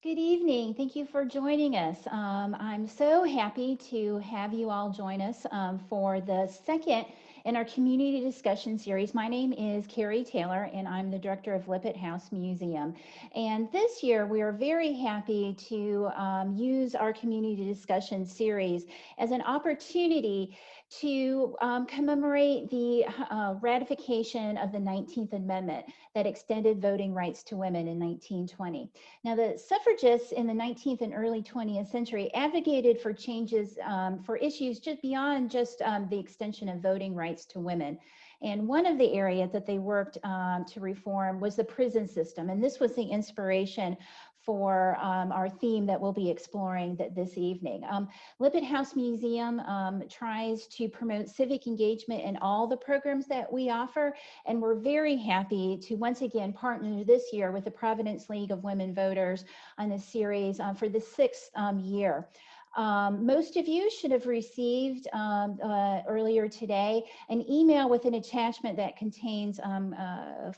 Good evening. Thank you for joining us. I'm so happy to have you all join us for the second in our community discussion series. My name is Carrie Taylor, and I'm the director of Lippitt House Museum. And this year, we are very happy to use our community discussion series as an opportunity to commemorate the ratification of the 19th Amendment that extended voting rights to women in 1920. Now, the suffragists in the 19th and early 20th century advocated for changes for issues just beyond just the extension of voting rights to women. And one of the areas that they worked to reform was the prison system. And this was the inspiration for our theme that we'll be exploring this evening. Lippitt House Museum tries to promote civic engagement in all the programs that we offer, and we're very happy to once again partner this year with the Providence League of Women Voters on this series for the sixth year. Most of you should have received earlier today an email with an attachment that contains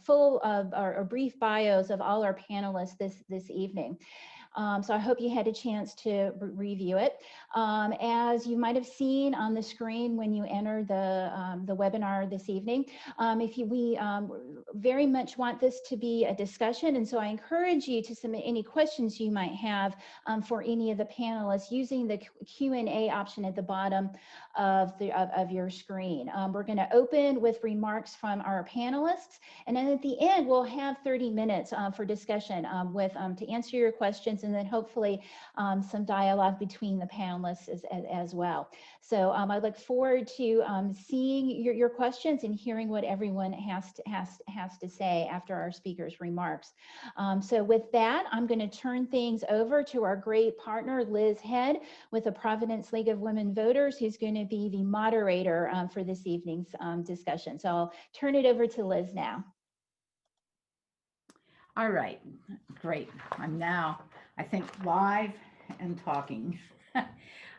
full of or brief bios of all our panelists this evening. So I hope you had a chance to review it. As you might have seen on the screen when you enter the webinar this evening, we very much want this to be a discussion, and so I encourage you to submit any questions you might have for any of the panelists using the Q&A option at the bottom of your screen. We're going to open with remarks from our panelists, and then at the end we'll have 30 minutes for discussion to answer your questions, and then hopefully some dialogue between the panelists as well. So I look forward to seeing your questions and hearing what everyone has to say after our speakers' remarks. So with that, I'm going to turn things over to our great partner, Liz Head, with the Providence League of Women Voters, who's going to be the moderator for this evening's discussion. So I'll turn it over to Liz now. All right, great. I'm now, I think, live and talking.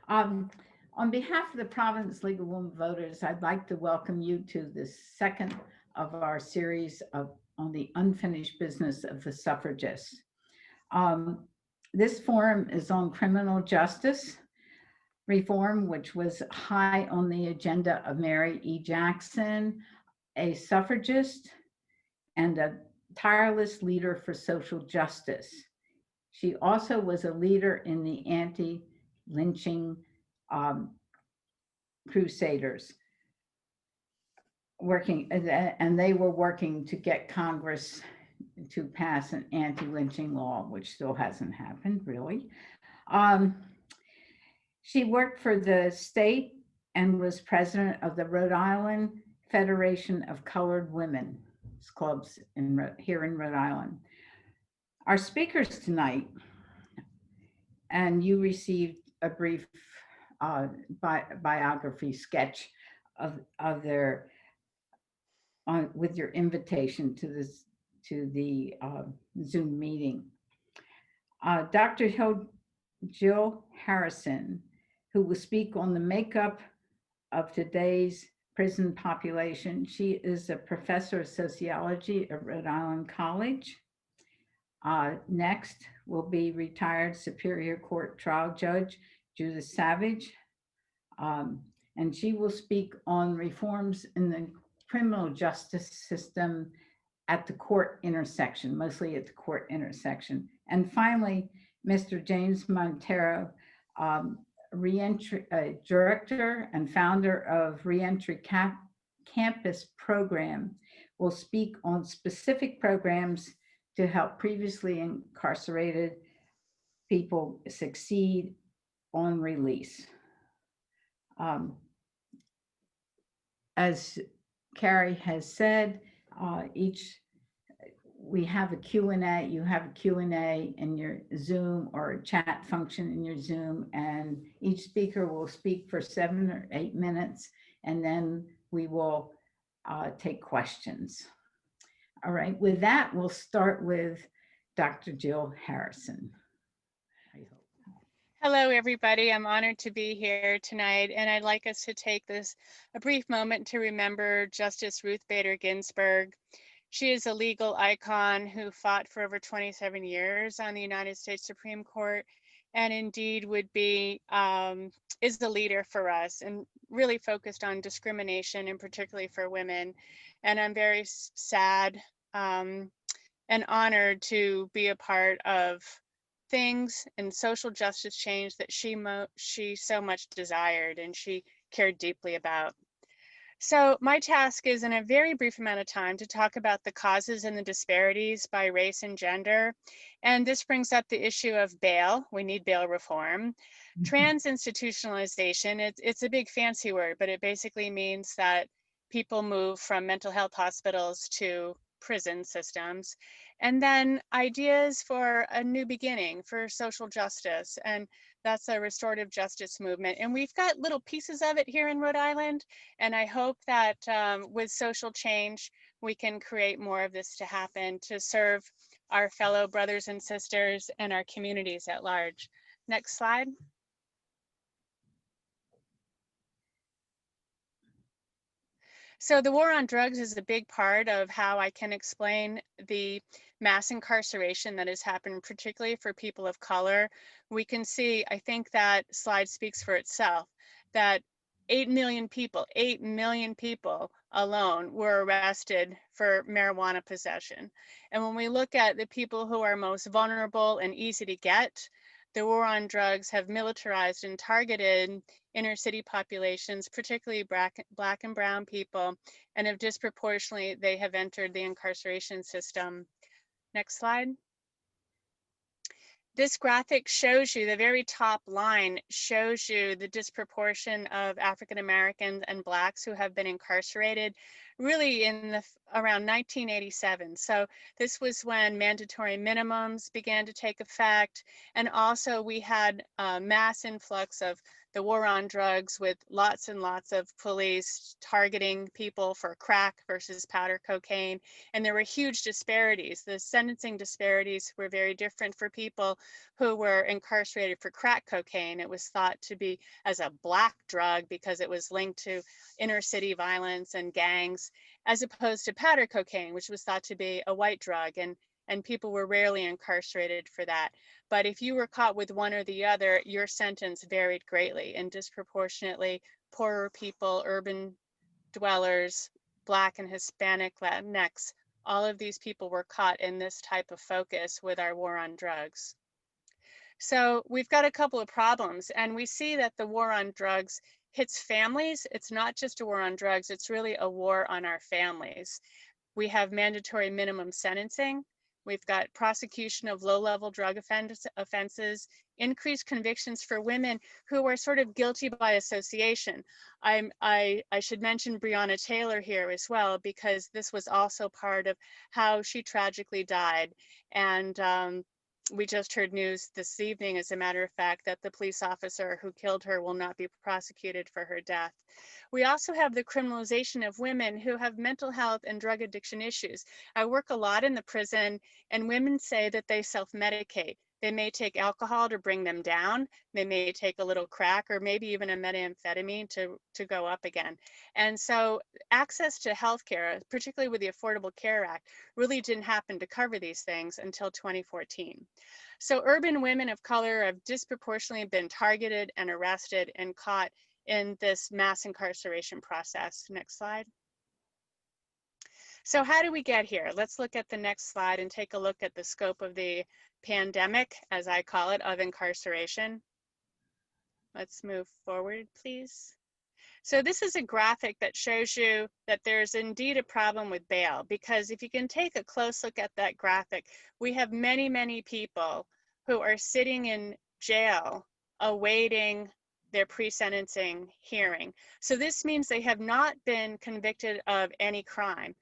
On behalf of the Providence League of Women Voters, I'd like to welcome you to the second of our series on the unfinished business of the suffragists. This forum is on criminal justice reform, which was high on the agenda of Mary E. Jackson, a suffragist and a tireless leader for social justice. She also was a leader in the anti-lynching crusaders, and they were working to get Congress to pass an anti-lynching law, which still hasn't happened, really. She worked for the state and was president of the Rhode Island Federation of Colored Women's Clubs here in Rhode Island. Our speakers tonight, and you received a brief biography sketch of their with your invitation to the Zoom meeting. Dr. Jill Harrison, who will speak on the makeup of today's prison population. She is a professor of sociology at Rhode Island College. Next will be retired Superior Court trial judge Judith Savage, and she will speak on reforms in the criminal justice system at the court intersection, mostly at the court intersection. And finally, Mr. James Monteiro, Reentry director and founder of Reentry Campus Program, will speak on specific programs to help previously incarcerated people succeed on release. As Carrie has said, we have a Q&A. You have a Q&A in your Zoom or a chat function in your Zoom, and each speaker will speak for 7 or 8 minutes, and then we will take questions. All right, with that, we'll start with Dr. Jill Harrison. Hello, everybody. I'm honored to be here tonight, and I'd like us to take a brief moment to remember Justice Ruth Bader Ginsburg. She is a legal icon who fought for over 27 years on the United States Supreme Court, and indeed would be, is the leader for us and really focused on discrimination and particularly for women. And I'm very sad and honored to be a part of things and social justice change that she so much desired and she cared deeply about. So my task is in a very brief amount of time to talk about the causes and the disparities by race and gender. And this brings up the issue of bail. We need bail reform. Trans institutionalization, it's a big fancy word, but it basically means that people move from mental health hospitals to prison systems. And then ideas for a new beginning for social justice. And that's a restorative justice movement. And we've got little pieces of it here in Rhode Island. And I hope that with social change, we can create more of this to happen to serve our fellow brothers and sisters and our communities at large. Next slide. So the war on drugs is a big part of how I can explain the mass incarceration that has happened, particularly for people of color. We can see, I think that slide speaks for itself, that 8 million people alone were arrested for marijuana possession. And when we look at the people who are most vulnerable and easy to get, the war on drugs have militarized and targeted inner city populations, particularly Black and brown people, and have disproportionately, they have entered the incarceration system. Next slide. This graphic shows you, the very top line shows you the disproportion of African Americans and Blacks who have been incarcerated really in around 1987. So this was when mandatory minimums began to take effect. And also we had a mass influx of the war on drugs with lots and lots of police targeting people for crack versus powder cocaine. And there were huge disparities. The sentencing disparities were very different for people who were incarcerated for crack cocaine. It was thought to be as a black drug because it was linked to inner city violence and gangs, as opposed to powder cocaine, which was thought to be a white drug, and people were rarely incarcerated for that. But if you were caught with one or the other, your sentence varied greatly, and disproportionately poorer people, urban dwellers, Black and Hispanic, Latinx, all of these people were caught in this type of focus with our war on drugs. So we've got a couple of problems, and we see that the war on drugs hits families. It's not just a war on drugs, it's really a war on our families. We have mandatory minimum sentencing. We've got prosecution of low-level drug offenses, increased convictions for women who are sort of guilty by association. I should mention Breonna Taylor here as well, because this was also part of how she tragically died. And we just heard news this evening, as a matter of fact, that the police officer who killed her will not be prosecuted for her death. We also have the criminalization of women who have mental health and drug addiction issues. I work a lot in the prison, and women say that they self-medicate. They may take alcohol to bring them down. They may take a little crack or maybe even a methamphetamine to go up again. And so access to healthcare, particularly with the Affordable Care Act, really didn't happen to cover these things until 2014. So urban women of color have disproportionately been targeted and arrested and caught in this mass incarceration process. Next slide. So how do we get here? Let's look at the next slide and take a look at the scope of the pandemic, as I call it, of incarceration. Let's move forward, please. So this is a graphic that shows you that there's indeed a problem with bail, because if you can take a close look at that graphic, we have many, many people who are sitting in jail awaiting their pre-sentencing hearing. So this means they have not been convicted of any crime.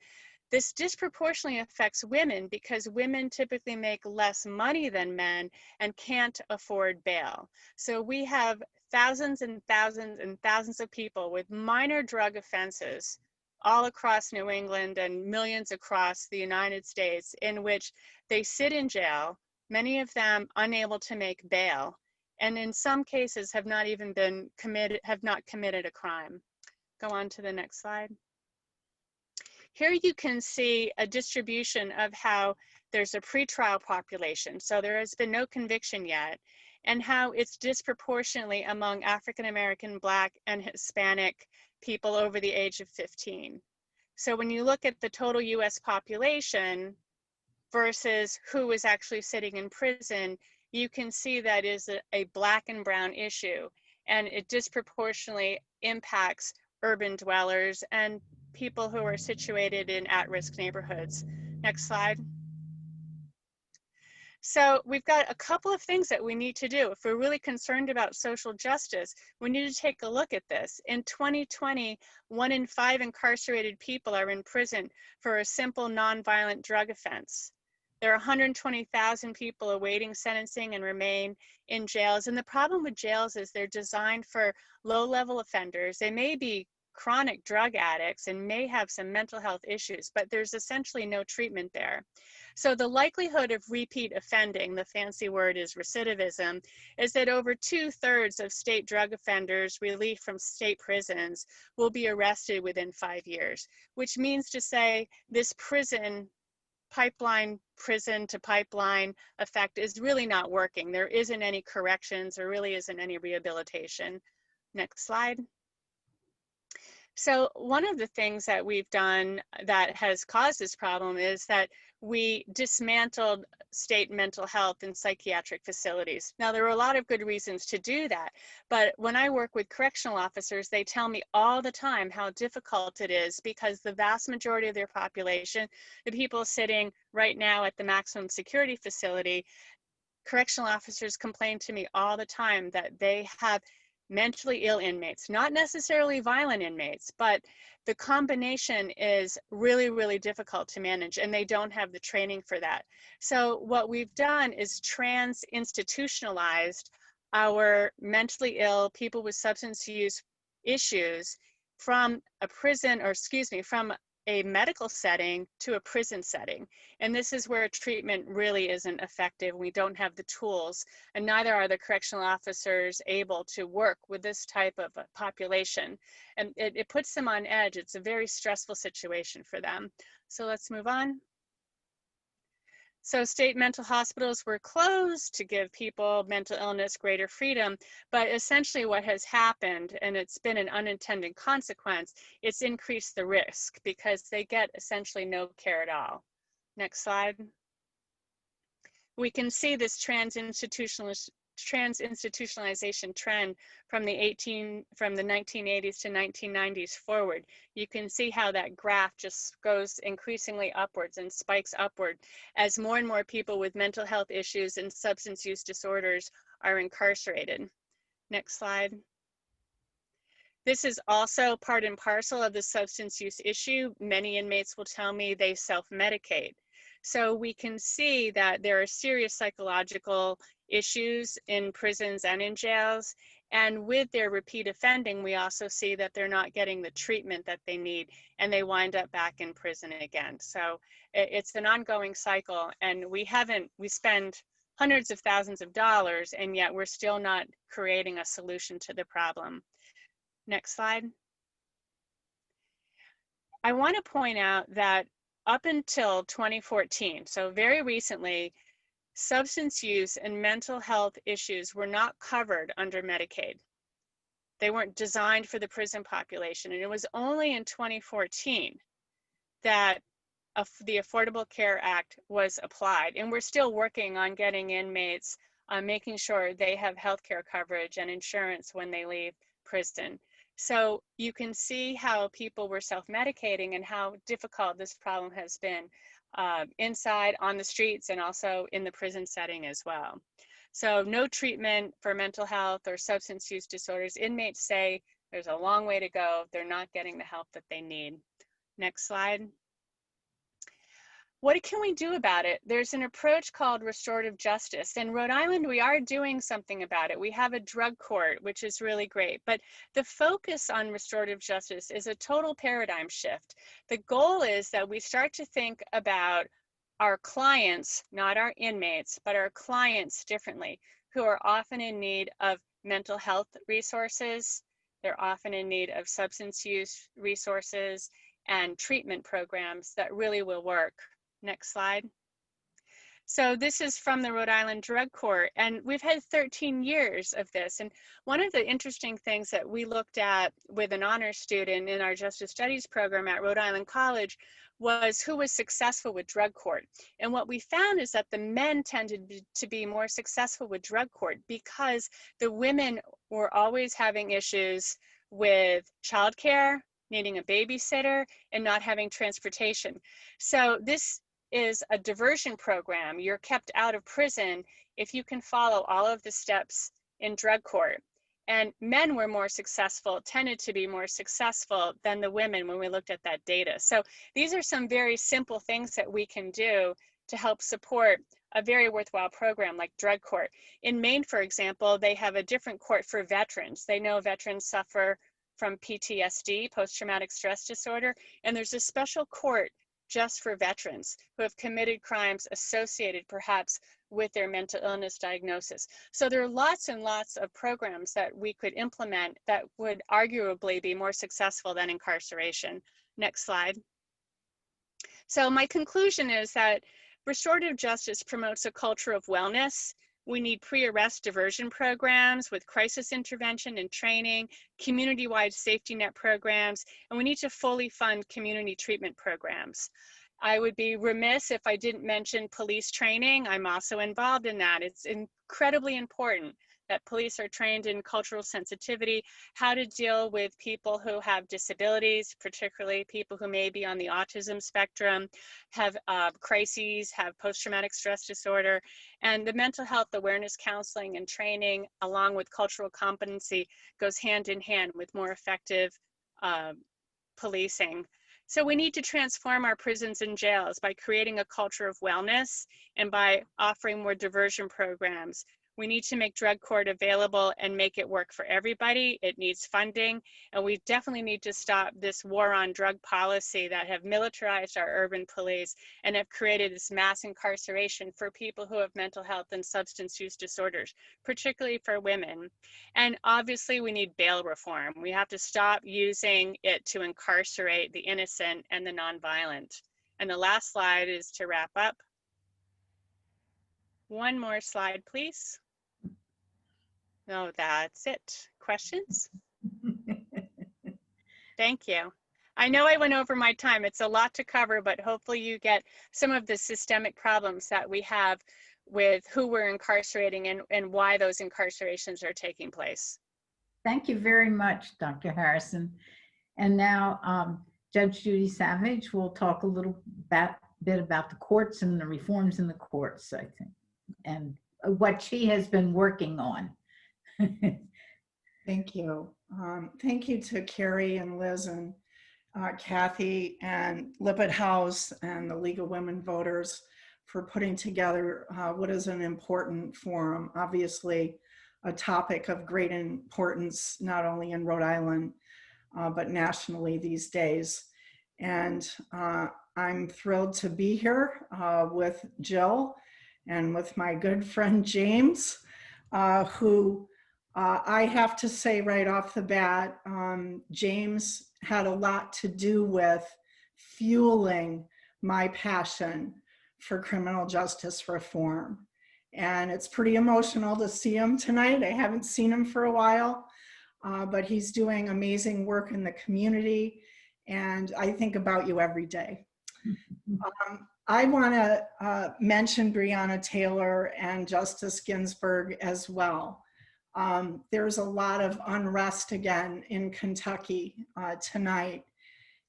This disproportionately affects women because women typically make less money than men and can't afford bail. So we have thousands and thousands and thousands of people with minor drug offenses all across New England and millions across the United States, in which they sit in jail, many of them unable to make bail, and in some cases have not committed a crime. Go on to the next slide. Here you can see a distribution of how there's a pretrial population, so there has been no conviction yet, and how it's disproportionately among African American, Black, and Hispanic people over the age of 15. So when you look at the total US population versus who is actually sitting in prison, you can see that is a Black and brown issue, and it disproportionately impacts urban dwellers and people who are situated in at-risk neighborhoods. Next slide. So we've got a couple of things that we need to do. If we're really concerned about social justice, we need to take a look at this. In 2020, 1 in 5 incarcerated people are in prison for a simple nonviolent drug offense. There are 120,000 people awaiting sentencing and remain in jails. And the problem with jails is they're designed for low-level offenders. They may be chronic drug addicts and may have some mental health issues, but there's essentially no treatment there. So the likelihood of repeat offending, the fancy word is recidivism, is that over 2/3 of state drug offenders released from state prisons will be arrested within 5 years, which means to say this prison to pipeline effect is really not working. There isn't any corrections, there really isn't any rehabilitation. Next slide. So one of the things that we've done that has caused this problem is that we dismantled state mental health and psychiatric facilities. Now, there are a lot of good reasons to do that, but when I work with correctional officers, they tell me all the time how difficult it is because the vast majority of their population, the people sitting right now at the maximum security facility, correctional officers complain to me all the time that they have mentally ill inmates, not necessarily violent inmates, but the combination is really, really difficult to manage, and they don't have the training for that. So what we've done is trans-institutionalized our mentally ill people with substance use issues from a prison, or excuse me, from a medical setting to a prison setting. And this is where treatment really isn't effective. We don't have the tools, and neither are the correctional officers able to work with this type of a population. And it puts them on edge. It's a very stressful situation for them. So let's move on. So state mental hospitals were closed to give people mental illness greater freedom, but essentially what has happened, and it's been an unintended consequence, it's increased the risk because they get essentially no care at all. Next slide. We can see this trans-institutionalization trend from the 1980s to 1990s forward. You can see how that graph just goes increasingly upwards and spikes upward as more and more people with mental health issues and substance use disorders are incarcerated. Next slide. This is also part and parcel of the substance use issue. Many inmates will tell me they self-medicate. So we can see that there are serious psychological issues in prisons and in jails. And with their repeat offending, we also see that they're not getting the treatment that they need, and they wind up back in prison again. So it's an ongoing cycle, and we spend hundreds of thousands of dollars, and yet we're still not creating a solution to the problem. Next slide. I want to point out that up until 2014, so very recently, substance use and mental health issues were not covered under Medicaid. They weren't designed for the prison population, and it was only in 2014 that the Affordable Care Act was applied, and we're still working on getting inmates, making sure they have healthcare coverage and insurance when they leave prison. So you can see how people were self-medicating and how difficult this problem has been inside, on the streets, and also in the prison setting as well. So no treatment for mental health or substance use disorders. Inmates say there's a long way to go. They're not getting the help that they need. Next slide. What can we do about it? There's an approach called restorative justice. In Rhode Island, we are doing something about it. We have a drug court, which is really great. But the focus on restorative justice is a total paradigm shift. The goal is that we start to think about our clients, not our inmates, but our clients differently, who are often in need of mental health resources. They're often in need of substance use resources, and treatment programs that really will work. Next slide. So this is from the Rhode Island Drug Court, and we've had 13 years of this. And one of the interesting things that we looked at with an honor student in our Justice Studies program at Rhode Island College was who was successful with drug court. And what we found is that the men tended to be more successful with drug court because the women were always having issues with childcare, needing a babysitter, and not having transportation. So this is a diversion program. You're kept out of prison if you can follow all of the steps in drug court. And men were more successful, tended to be more successful than the women when we looked at that data. So these are some very simple things that we can do to help support a very worthwhile program like drug court. In Maine, for example, they have a different court for veterans. They know veterans suffer from PTSD, post-traumatic stress disorder, and there's a special court just for veterans who have committed crimes associated perhaps with their mental illness diagnosis. So there are lots and lots of programs that we could implement that would arguably be more successful than incarceration. Next slide. So my conclusion is that restorative justice promotes a culture of wellness. We need pre-arrest diversion programs with crisis intervention and training, community-wide safety net programs, and we need to fully fund community treatment programs. I would be remiss if I didn't mention police training. I'm also involved in that. It's incredibly important that police are trained in cultural sensitivity, how to deal with people who have disabilities, particularly people who may be on the autism spectrum, have crises, have post-traumatic stress disorder, and the mental health awareness counseling and training along with cultural competency goes hand in hand with more effective policing. So we need to transform our prisons and jails by creating a culture of wellness and by offering more diversion programs. We need to make drug court available and make it work for everybody. It needs funding, and we definitely need to stop this war on drug policy that have militarized our urban police and have created this mass incarceration for people who have mental health and substance use disorders, particularly for women. And obviously we need bail reform. We have to stop using it to incarcerate the innocent and the nonviolent. And the last slide is to wrap up. One more slide, please. No, that's it. Questions? Thank you. I know I went over my time. It's a lot to cover, but hopefully you get some of the systemic problems that we have with who we're incarcerating and why those incarcerations are taking place. Thank you very much, Dr. Harrison. And now Judge Judy Savage will talk a little bit about the courts and the reforms in the courts, I think, and what she has been working on. Thank you. Thank you to Carrie and Liz and Kathy and Lippitt House and the League of Women Voters for putting together what is an important forum, obviously a topic of great importance, not only in Rhode Island, but nationally these days. And I'm thrilled to be here with Jill and with my good friend James, who I have to say right off the bat, James had a lot to do with fueling my passion for criminal justice reform. And it's pretty emotional to see him tonight. I haven't seen him for a while, but he's doing amazing work in the community. And I think about you every day. I want to mention Breonna Taylor and Justice Ginsburg as well. There's a lot of unrest again in Kentucky tonight.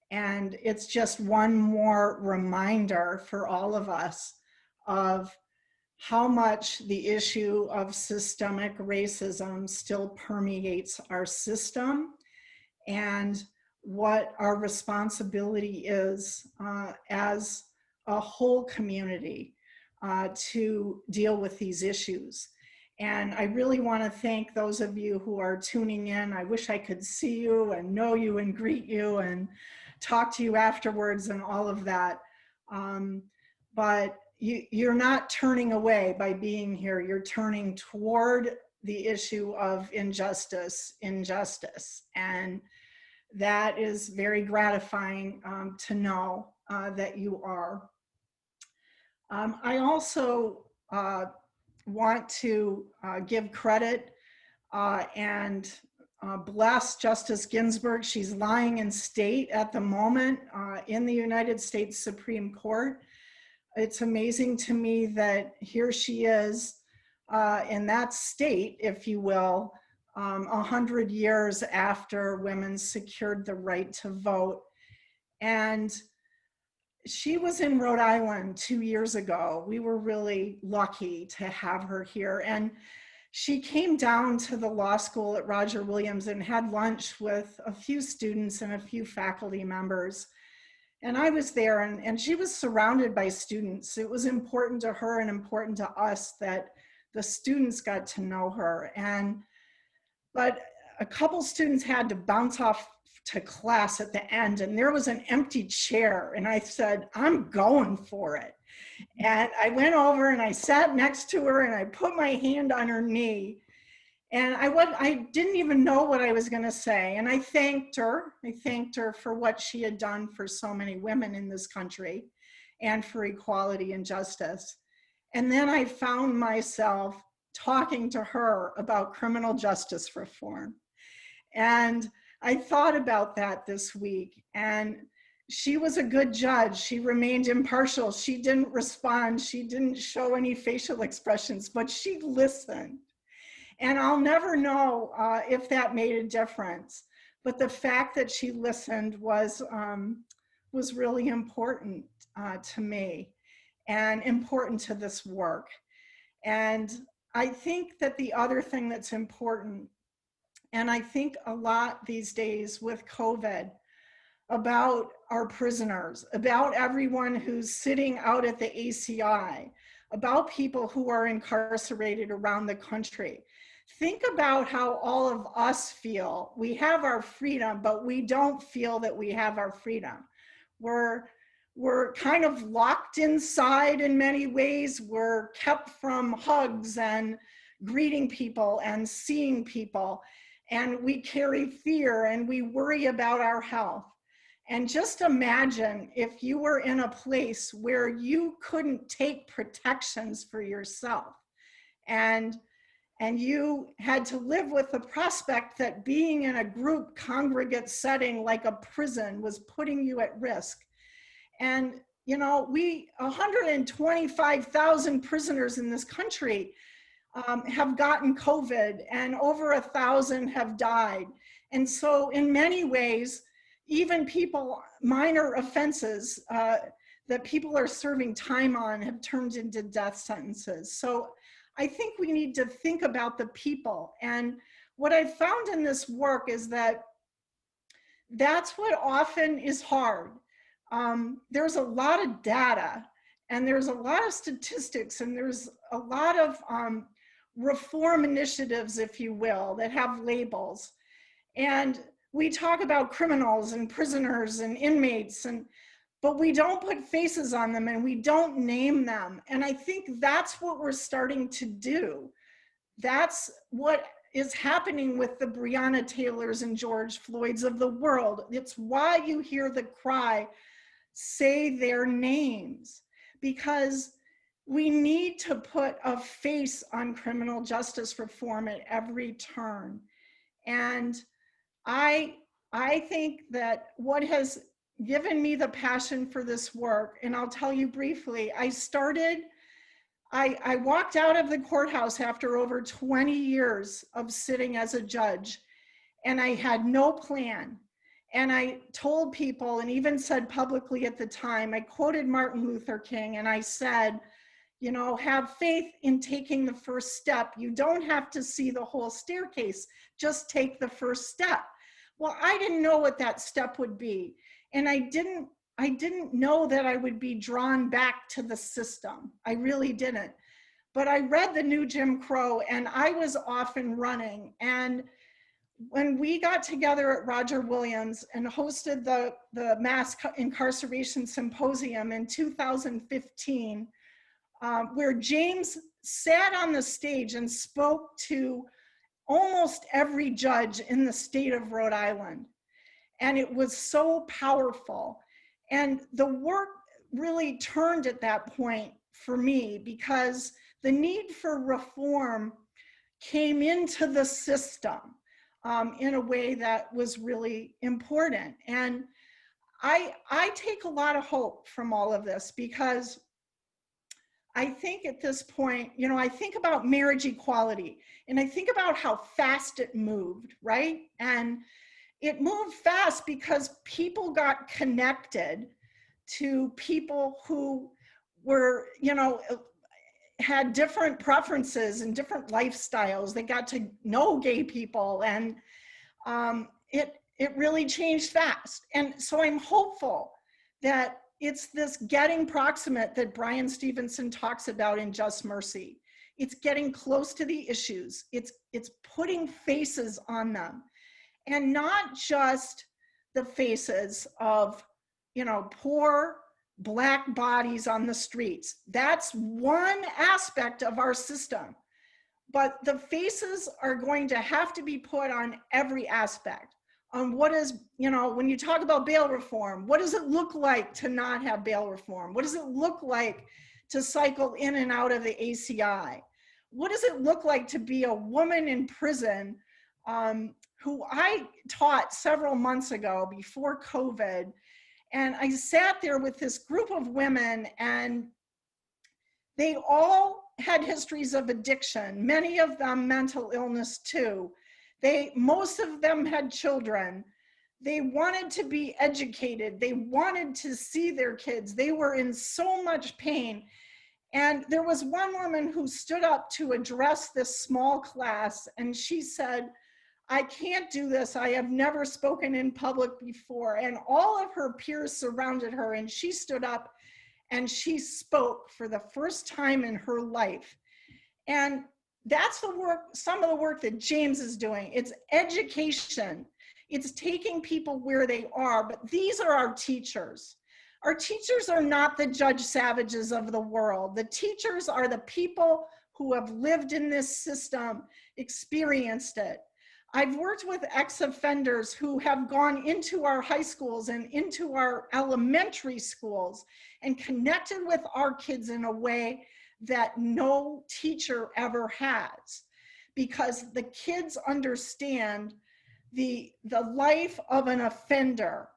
And it's just one more reminder for all of us of how much the issue of systemic racism still permeates our system and what our responsibility is as a whole community to deal with these issues. And I really want to thank those of you who are tuning in. I wish I could see you and know you and greet you and talk to you afterwards and all of that. But you're not turning away by being here. You're turning toward the issue of injustice. And that is very gratifying to know that you are. I also want to give credit and bless Justice Ginsburg. She's lying in state at the moment in the United States Supreme Court. It's amazing to me that here she is in that state, if you will, 100 years after women secured the right to vote. And she was in Rhode Island 2 years ago. We were really lucky to have her here. And she came down to the law school at Roger Williams and had lunch with a few students and a few faculty members. And I was there, and she was surrounded by students. It was important to her and important to us that the students got to know her. But a couple students had to bounce off to class at the end, and there was an empty chair. And I said, I'm going for it. And I went over and I sat next to her and I put my hand on her knee. And I didn't even know what I was going to say. And I thanked her. I thanked her for what she had done for so many women in this country and for equality and justice. And then I found myself talking to her about criminal justice reform. And I thought about that this week. And she was a good judge. She remained impartial. She didn't respond. She didn't show any facial expressions, but she listened. And I'll never know if that made a difference. But the fact that she listened was really important to me and important to this work. And I think that the other thing that's important, and I think a lot these days with COVID, about our prisoners, about everyone who's sitting out at the ACI, about people who are incarcerated around the country. Think about how all of us feel. We have our freedom, but we don't feel that we have our freedom. We're kind of locked inside in many ways. We're kept from hugs and greeting people and seeing people. And we carry fear and we worry about our health. And just imagine if you were in a place where you couldn't take protections for yourself and you had to live with the prospect that being in a group congregate setting like a prison was putting you at risk. And, you know, 125,000 prisoners in this country have gotten COVID, and over 1,000 have died. And so in many ways, even people, minor offenses that people are serving time on have turned into death sentences. So I think we need to think about the people. And what I've found in this work is that that's what often is hard. There's a lot of data and there's a lot of statistics and there's a lot of reform initiatives, if you will, that have labels. And we talk about criminals and prisoners and inmates, but we don't put faces on them and we don't name them. And I think that's what we're starting to do. That's what is happening with the Breonna Taylors and George Floyds of the world. It's why you hear the cry, say their names, because we need to put a face on criminal justice reform at every turn. And I think that what has given me the passion for this work, and I'll tell you briefly, I walked out of the courthouse after over 20 years of sitting as a judge, and I had no plan. And I told people, and even said publicly at the time, I quoted Martin Luther King, and I said, you know, have faith in taking the first step. You don't have to see the whole staircase, just take the first step. Well, I didn't know what that step would be. And I didn't know that I would be drawn back to the system. I really didn't. But I read The New Jim Crow and I was off and running. And when we got together at Roger Williams and hosted the Mass Incarceration Symposium in 2015, where James sat on the stage and spoke to almost every judge in the state of Rhode Island. And it was so powerful. And the work really turned at that point for me, because the need for reform came into the system in a way that was really important. And I take a lot of hope from all of this, because I think at this point, you know, I think about marriage equality, and I think about how fast it moved, right? And it moved fast because people got connected to people who were, you know, had different preferences and different lifestyles. They got to know gay people, and it really changed fast. And so I'm hopeful that it's this getting proximate that Brian Stevenson talks about in Just Mercy. It's getting close to the issues. It's putting faces on them, and not just the faces of, you know, poor Black bodies on the streets. That's one aspect of our system, but the faces are going to have to be put on every aspect. On what is, you know, when you talk about bail reform, what does it look like to not have bail reform? What does it look like to cycle in and out of the ACI? What does it look like to be a woman in prison, who I taught several months ago before COVID? And I sat there with this group of women, and they all had histories of addiction, many of them mental illness too. Most of them had children. They wanted to be educated. They wanted to see their kids. They were in so much pain. And there was one woman who stood up to address this small class, and she said, "I can't do this. I have never spoken in public before." And all of her peers surrounded her, and she stood up and she spoke for the first time in her life. And that's the work, some of the work that James is doing. It's education. It's taking people where they are, but these are our teachers. Our teachers are not the Judge Savages of the world. The teachers are the people who have lived in this system, experienced it. I've worked with ex-offenders who have gone into our high schools and into our elementary schools and connected with our kids in a way that no teacher ever has, because the kids understand the life of an offender,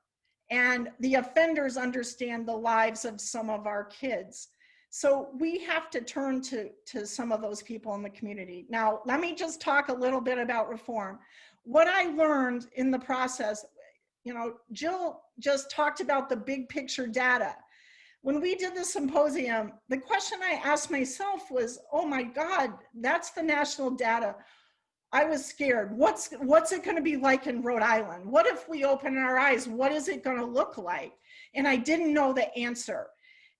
and the offenders understand the lives of some of our kids. So we have to turn to some of those people in the community. Now, let me just talk a little bit about reform. What I learned in the process, you know, Jill just talked about the big picture data. When we did the symposium, the question I asked myself was, oh my God, that's the national data. I was scared. What's it going to be like in Rhode Island? What if we open our eyes? What is it going to look like? And I didn't know the answer.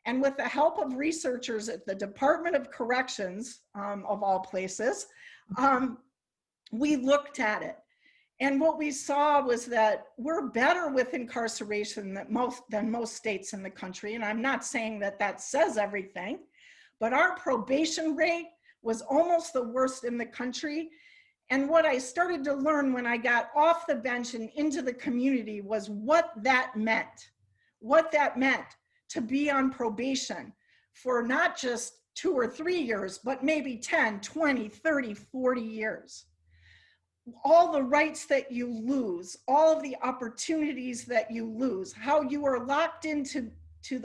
And with the help of researchers at the Department of Corrections, of all places, we looked at it. And what we saw was that we're better with incarceration than most states in the country. And I'm not saying that that says everything, but our probation rate was almost the worst in the country. And what I started to learn when I got off the bench and into the community was what that meant to be on probation for not just 2 or 3 years, but maybe 10, 20, 30, 40 years. All the rights that you lose, all of the opportunities that you lose, how you are locked into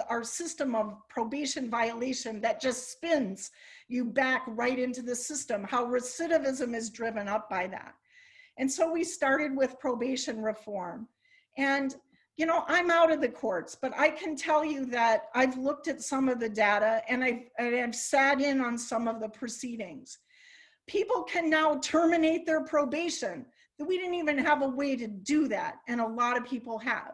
our system of probation violation that just spins you back right into the system, how recidivism is driven up by that. And so we started with probation reform. And you know, I'm out of the courts, but I can tell you that I've looked at some of the data, and I've sat in on some of the proceedings. People can now terminate their probation. We didn't even have a way to do that, and a lot of people have.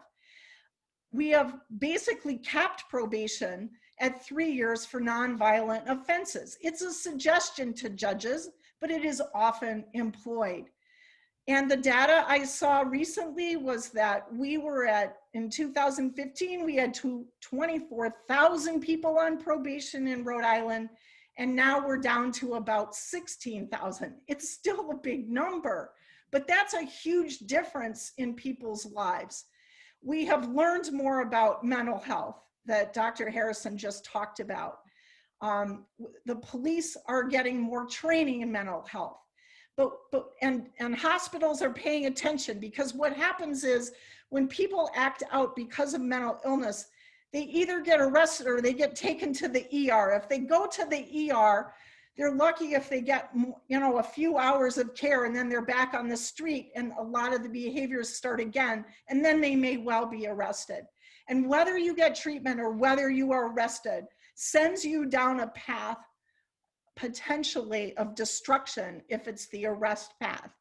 We have basically capped probation at 3 years for nonviolent offenses. It's a suggestion to judges, but it is often employed. And the data I saw recently was that we were in 2015, we had 24,000 people on probation in Rhode Island, and now we're down to about 16,000. It's still a big number, but that's a huge difference in people's lives. we have learned more about mental health that Dr. Harrison just talked about. The police are getting more training in mental health, and hospitals are paying attention, because what happens is when people act out because of mental illness, they either get arrested or they get taken to the ER. If they go to the ER, they're lucky if they get, a few hours of care, and then they're back on the street and a lot of the behaviors start again, and then they may well be arrested. And whether you get treatment or whether you are arrested sends you down a path potentially of destruction if it's the arrest path.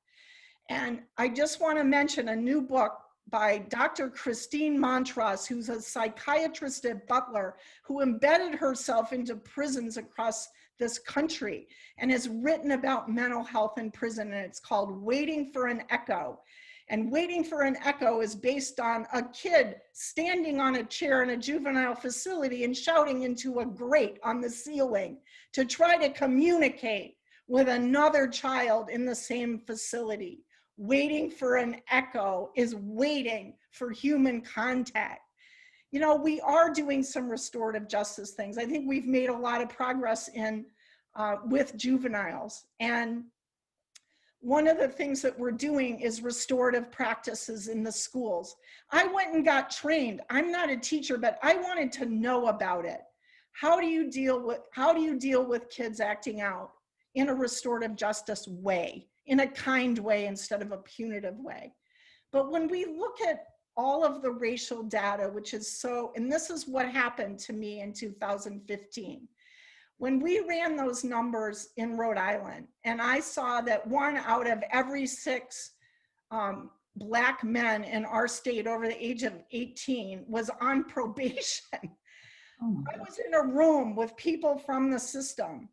And I just want to mention a new book by Dr. Christine Montross, who's a psychiatrist at Butler, who embedded herself into prisons across this country and has written about mental health in prison, and it's called Waiting for an Echo. And Waiting for an Echo is based on a kid standing on a chair in a juvenile facility and shouting into a grate on the ceiling to try to communicate with another child in the same facility. Waiting for an echo is waiting for human contact. We are doing some restorative justice things. I think we've made a lot of progress with juveniles. And one of the things that we're doing is restorative practices in the schools. I went and got trained. I'm not a teacher, but I wanted to know about it. How do you deal with kids acting out in a restorative justice way, in a kind way instead of a punitive way? But when we look at all of the racial data, which is and this is what happened to me in 2015. When we ran those numbers in Rhode Island, and I saw that 1 out of every 6 Black men in our state over the age of 18 was on probation. I was in a room with people from the system,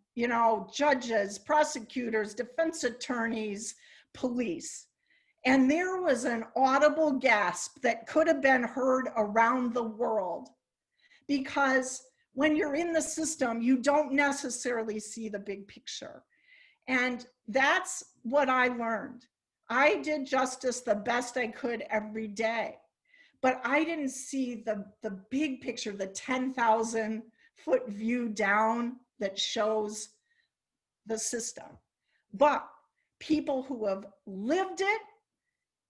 judges, prosecutors, defense attorneys, police. And there was an audible gasp that could have been heard around the world, because when you're in the system, you don't necessarily see the big picture. And that's what I learned. I did justice the best I could every day, but I didn't see the big picture, the 10,000 foot view down that shows the system. But people who have lived it,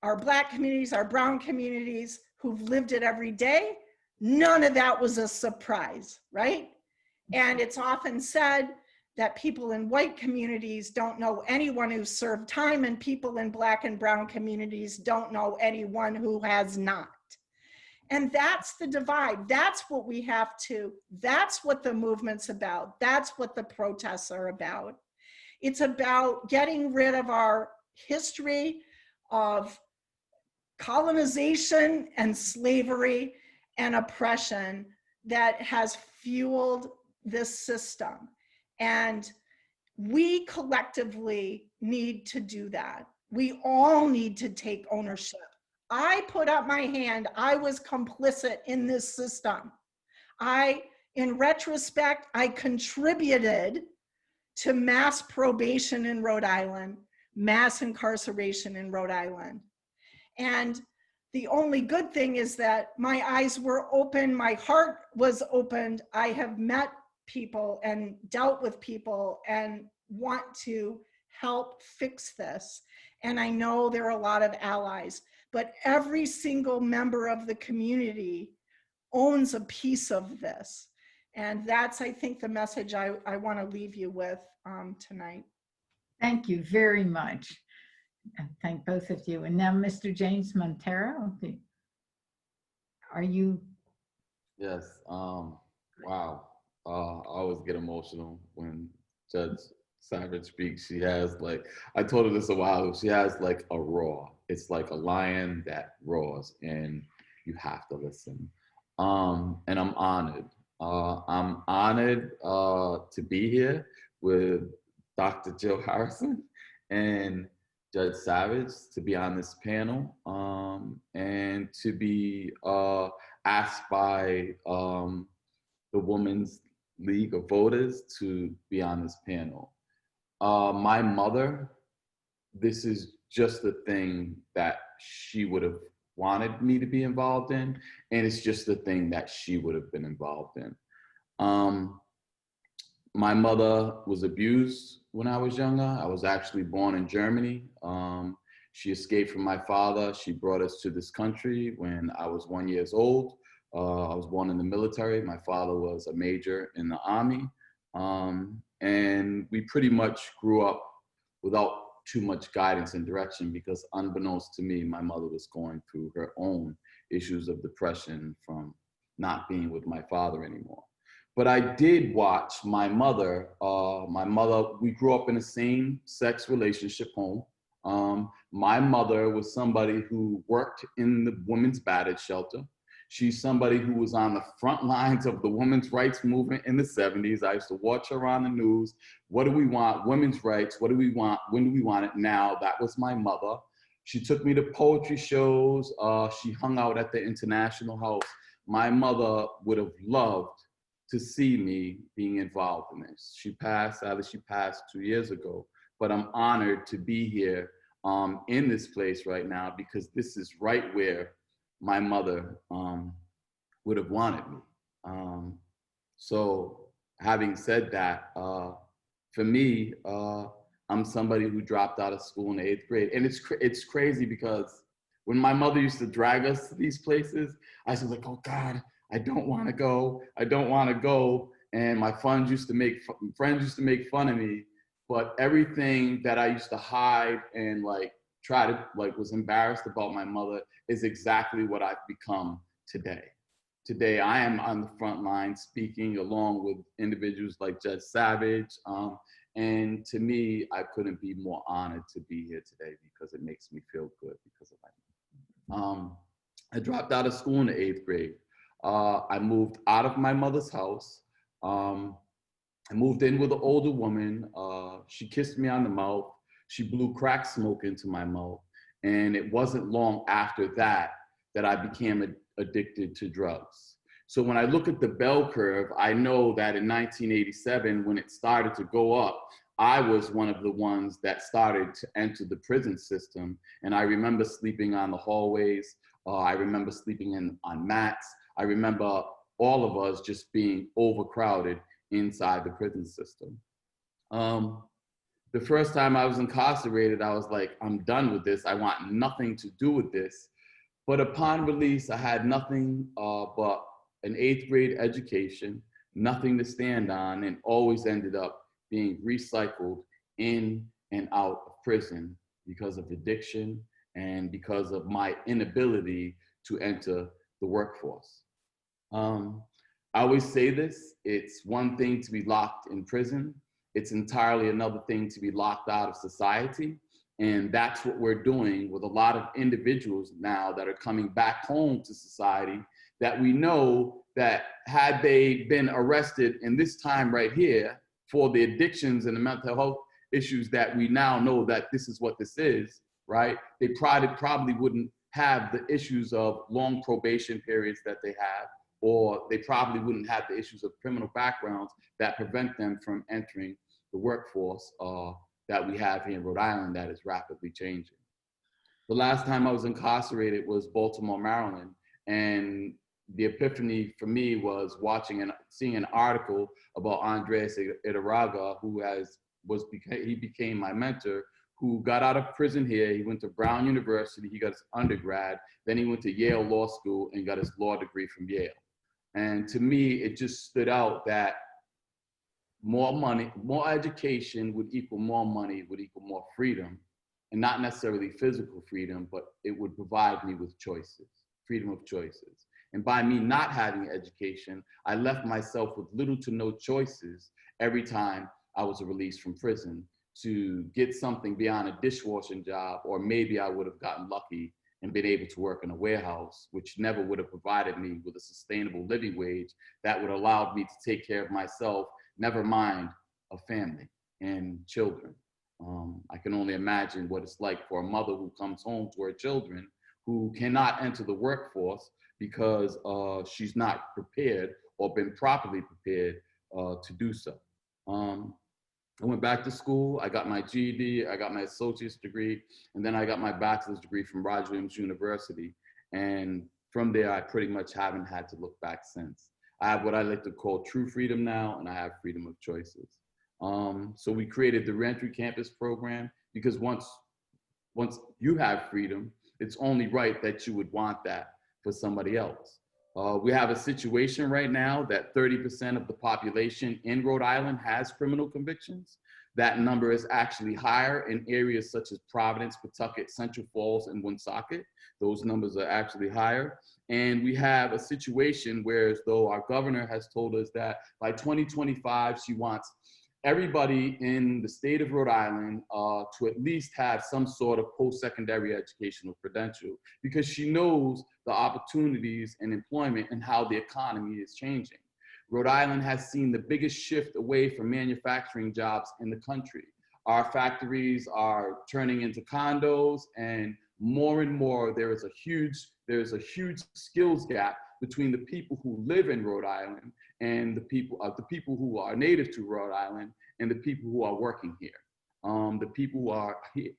our Black communities, our brown communities who've lived it every day, none of that was a surprise, right? And it's often said that people in white communities don't know anyone who served time, and people in Black and brown communities don't know anyone who has not. And that's the divide. That's what we have to, that's what the movement's about. That's what the protests are about. It's about getting rid of our history of colonization and slavery and oppression that has fueled this system. And we collectively need to do that. We all need to take ownership. I put up my hand. I was complicit in this system. In retrospect, I contributed to mass probation in Rhode Island, mass incarceration in Rhode Island. And the only good thing is that my eyes were open, my heart was opened. I have met people and dealt with people and want to help fix this. And I know there are a lot of allies, but every single member of the community owns a piece of this. And that's, I think, the message I want to leave you with tonight. Thank you very much. And thank both of you. And now, Mr. James Monteiro, are you? Yes. Wow. I always get emotional when Judge Savage speaks. She has I told her this a while ago, she has a roar. It's like a lion that roars and you have to listen. And I'm honored. I'm honored to be here with Dr. Jill Harrison and Judge Savage, to be on this panel and to be asked by the Women's League of Voters to be on this panel. My mother, this is just the thing that she would have wanted me to be involved in, and it's just the thing that she would have been involved in. My mother was abused when I was younger. I was actually born in Germany. She escaped from my father. She brought us to this country when I was 1 year old. I was born in the military. My father was a major in the army. And we pretty much grew up without too much guidance and direction, because unbeknownst to me, my mother was going through her own issues of depression from not being with my father anymore. But I did watch my mother, we grew up in the same sex relationship home. My mother was somebody who worked in the women's battered shelter. She's somebody who was on the front lines of the women's rights movement in the 70s. I used to watch her on the news. What do we want? Women's rights. What do we want? When do we want it? Now. That was my mother. She took me to poetry shows. She hung out at the International House. My mother would have loved to see me being involved in this. She passed 2 years ago, but I'm honored to be here in this place right now, because this is right where my mother would have wanted me. So having said that, for me, I'm somebody who dropped out of school in the 8th grade. And it's crazy, because when my mother used to drag us to these places, I was like, oh God, I don't want to go. I don't want to go. And my friends used to make fun of me. But everything that I used to hide and was embarrassed about my mother is exactly what I've become today. Today, I am on the front line speaking along with individuals like Judge Savage. And to me, I couldn't be more honored to be here today, because it makes me feel good because of my I dropped out of school in the 8th grade. I moved out of my mother's house. I moved in with an older woman. She kissed me on the mouth. She blew crack smoke into my mouth. And it wasn't long after that that I became addicted to drugs. So when I look at the bell curve, I know that in 1987, when it started to go up, I was one of the ones that started to enter the prison system. And I remember sleeping on the hallways. I remember sleeping on mats. I remember all of us just being overcrowded inside the prison system. The first time I was incarcerated, I was like, I'm done with this. I want nothing to do with this. But upon release, I had nothing but an 8th grade education, nothing to stand on, and always ended up being recycled in and out of prison because of addiction and because of my inability to enter the workforce. I always say this, it's one thing to be locked in prison. It's entirely another thing to be locked out of society. And that's what we're doing with a lot of individuals now that are coming back home to society, that we know that had they been arrested in this time right here for the addictions and the mental health issues that we now know that this is what this is, right? They probably wouldn't have the issues of long probation periods that they have, or they probably wouldn't have the issues of criminal backgrounds that prevent them from entering the workforce that we have here in Rhode Island that is rapidly changing. The last time I was incarcerated was Baltimore, Maryland. And the epiphany for me was watching and seeing an article about Andres Iraga, who he became my mentor, who got out of prison here. He went to Brown University, he got his undergrad, then he went to Yale Law School and got his law degree from Yale. And to me, it just stood out that more money, more education would equal more money, would equal more freedom, and not necessarily physical freedom, but it would provide me with choices, freedom of choices. And by me not having education, I left myself with little to no choices every time I was released from prison to get something beyond a dishwashing job, or maybe I would have gotten lucky and been able to work in a warehouse, which never would have provided me with a sustainable living wage that would have allowed me to take care of myself, never mind a family and children. I can only imagine what it's like for a mother who comes home to her children who cannot enter the workforce because she's not prepared or been properly prepared to do so. I went back to school, I got my GED, I got my associate's degree, and then I got my bachelor's degree from Roger Williams University. And from there, I pretty much haven't had to look back since. I have what I like to call true freedom now, and I have freedom of choices. So we created the Reentry Campus program because once you have freedom, it's only right that you would want that for somebody else. We have a situation right now that 30% of the population in Rhode Island has criminal convictions. That number is actually higher in areas such as Providence, Pawtucket, Central Falls, and Woonsocket. Those numbers are actually higher. And we have a situation where, as though our governor has told us that by 2025, she wants everybody in the state of Rhode Island to at least have some sort of post-secondary educational credential, because she knows the opportunities in employment and how the economy is changing. Rhode Island has seen the biggest shift away from manufacturing jobs in the country. Our factories are turning into condos, and more there is a huge skills gap between the people who live in Rhode Island and the people who are native to Rhode Island and the people who are working here. The people who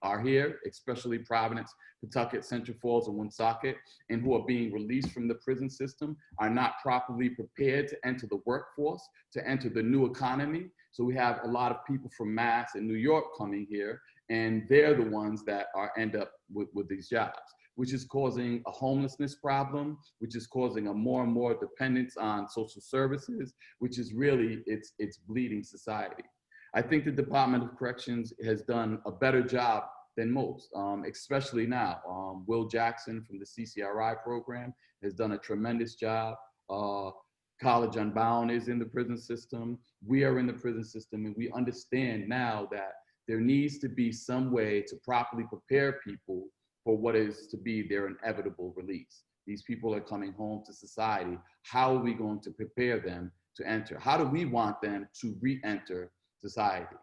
are here, especially Providence, Pawtucket, Central Falls, and Woonsocket, and who are being released from the prison system, are not properly prepared to enter the workforce, to enter the new economy. So we have a lot of people from Mass and New York coming here, and they're the ones that end up with these jobs, which is causing a homelessness problem, which is causing a more and more dependence on social services, which is really, it's bleeding society. I think the Department of Corrections has done a better job than most, especially now. Will Jackson from the CCRI program has done a tremendous job. College Unbound is in the prison system. We are in the prison system, and we understand now that there needs to be some way to properly prepare people for what is to be their inevitable release. These people are coming home to society. How are we going to prepare them to enter? How do we want them to re-enter society?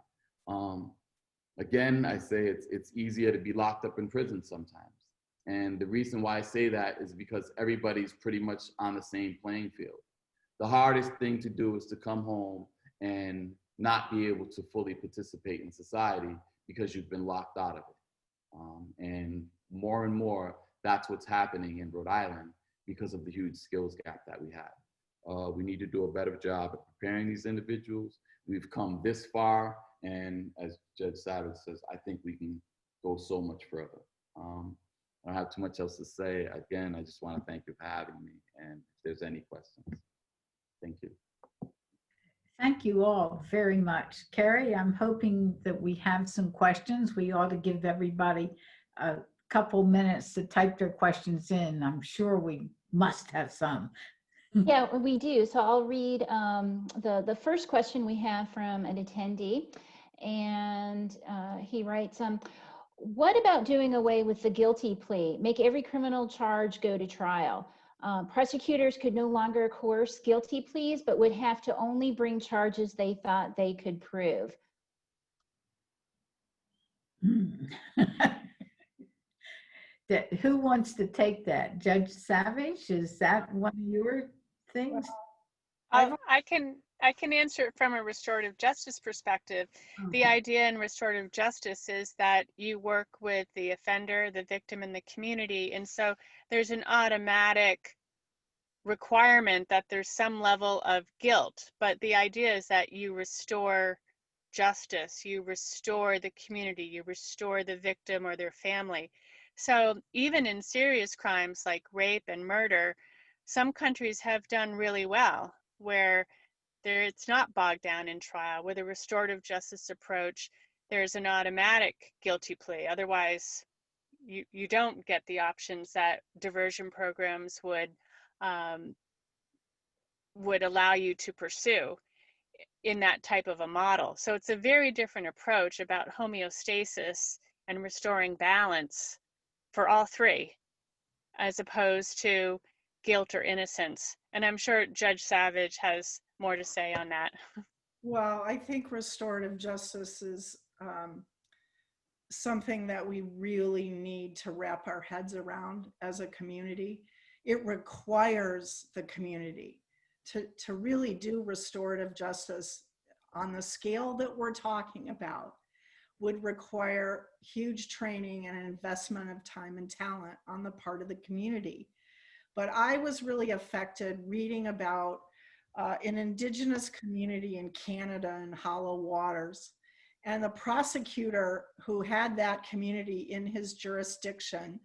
Again, I say it's easier to be locked up in prison sometimes. And the reason why I say that is because everybody's pretty much on the same playing field. The hardest thing to do is to come home and not be able to fully participate in society because you've been locked out of it. And more, that's what's happening in Rhode Island because of the huge skills gap that we have. We need to do a better job of preparing these individuals. We've come this far, and as Judge Savage says, I think we can go so much further. I don't have too much else to say. Again, I just want to thank you for having me, and if there's any questions, thank you. Thank you all very much. Carrie, I'm hoping that we have some questions. We ought to give everybody a couple minutes to type their questions in. I'm sure we must have some. Yeah, we do. So I'll read the first question we have from an attendee, and he writes, what about doing away with the guilty plea? Make every criminal charge go to trial. Prosecutors could no longer coerce guilty pleas, but would have to only bring charges they thought they could prove. Who wants to take that? Judge Savage, is that one of your things? I can answer it from a restorative justice perspective. Okay. The idea in restorative justice is that you work with the offender, the victim, and the community. And so there's an automatic requirement that there's some level of guilt. But the idea is that you restore justice, you restore the community, you restore the victim or their family. So even in serious crimes like rape and murder, some countries have done really well where it's not bogged down in trial. With a restorative justice approach, there's an automatic guilty plea. Otherwise, you don't get the options that diversion programs would allow you to pursue in that type of a model. So it's a very different approach about homeostasis and restoring balance for all three, as opposed to guilt or innocence. And I'm sure Judge Savage has more to say on that. Well, I think restorative justice is something that we really need to wrap our heads around as a community. It requires the community to really do restorative justice on the scale that we're talking about. would require huge training and an investment of time and talent on the part of the community. But I was really affected reading about an indigenous community in Canada in Hollow Waters. And the prosecutor who had that community in his jurisdiction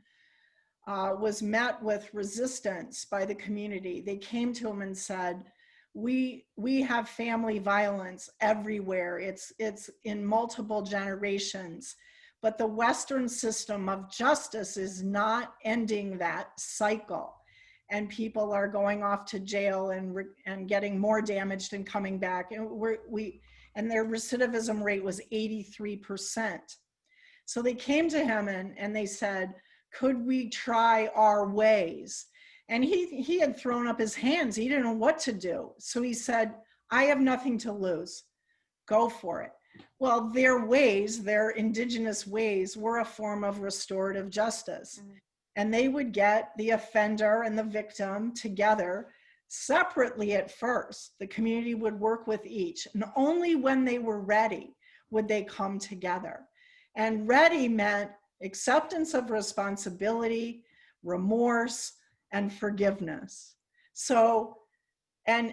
was met with resistance by the community. They came to him and said, we have family violence everywhere. It's in multiple generations, but the Western system of justice is not ending that cycle. And people are going off to jail and getting more damaged and coming back. And their recidivism rate was 83%. So they came to him and they said, could we try our ways? And he had thrown up his hands. He didn't know what to do. So he said, I have nothing to lose. Go for it. Well, their ways, their indigenous ways, were a form of restorative justice. Mm-hmm. And they would get the offender and the victim together separately at first. The community would work with each. And only when they were ready would they come together. And ready meant acceptance of responsibility, remorse, and forgiveness. So, and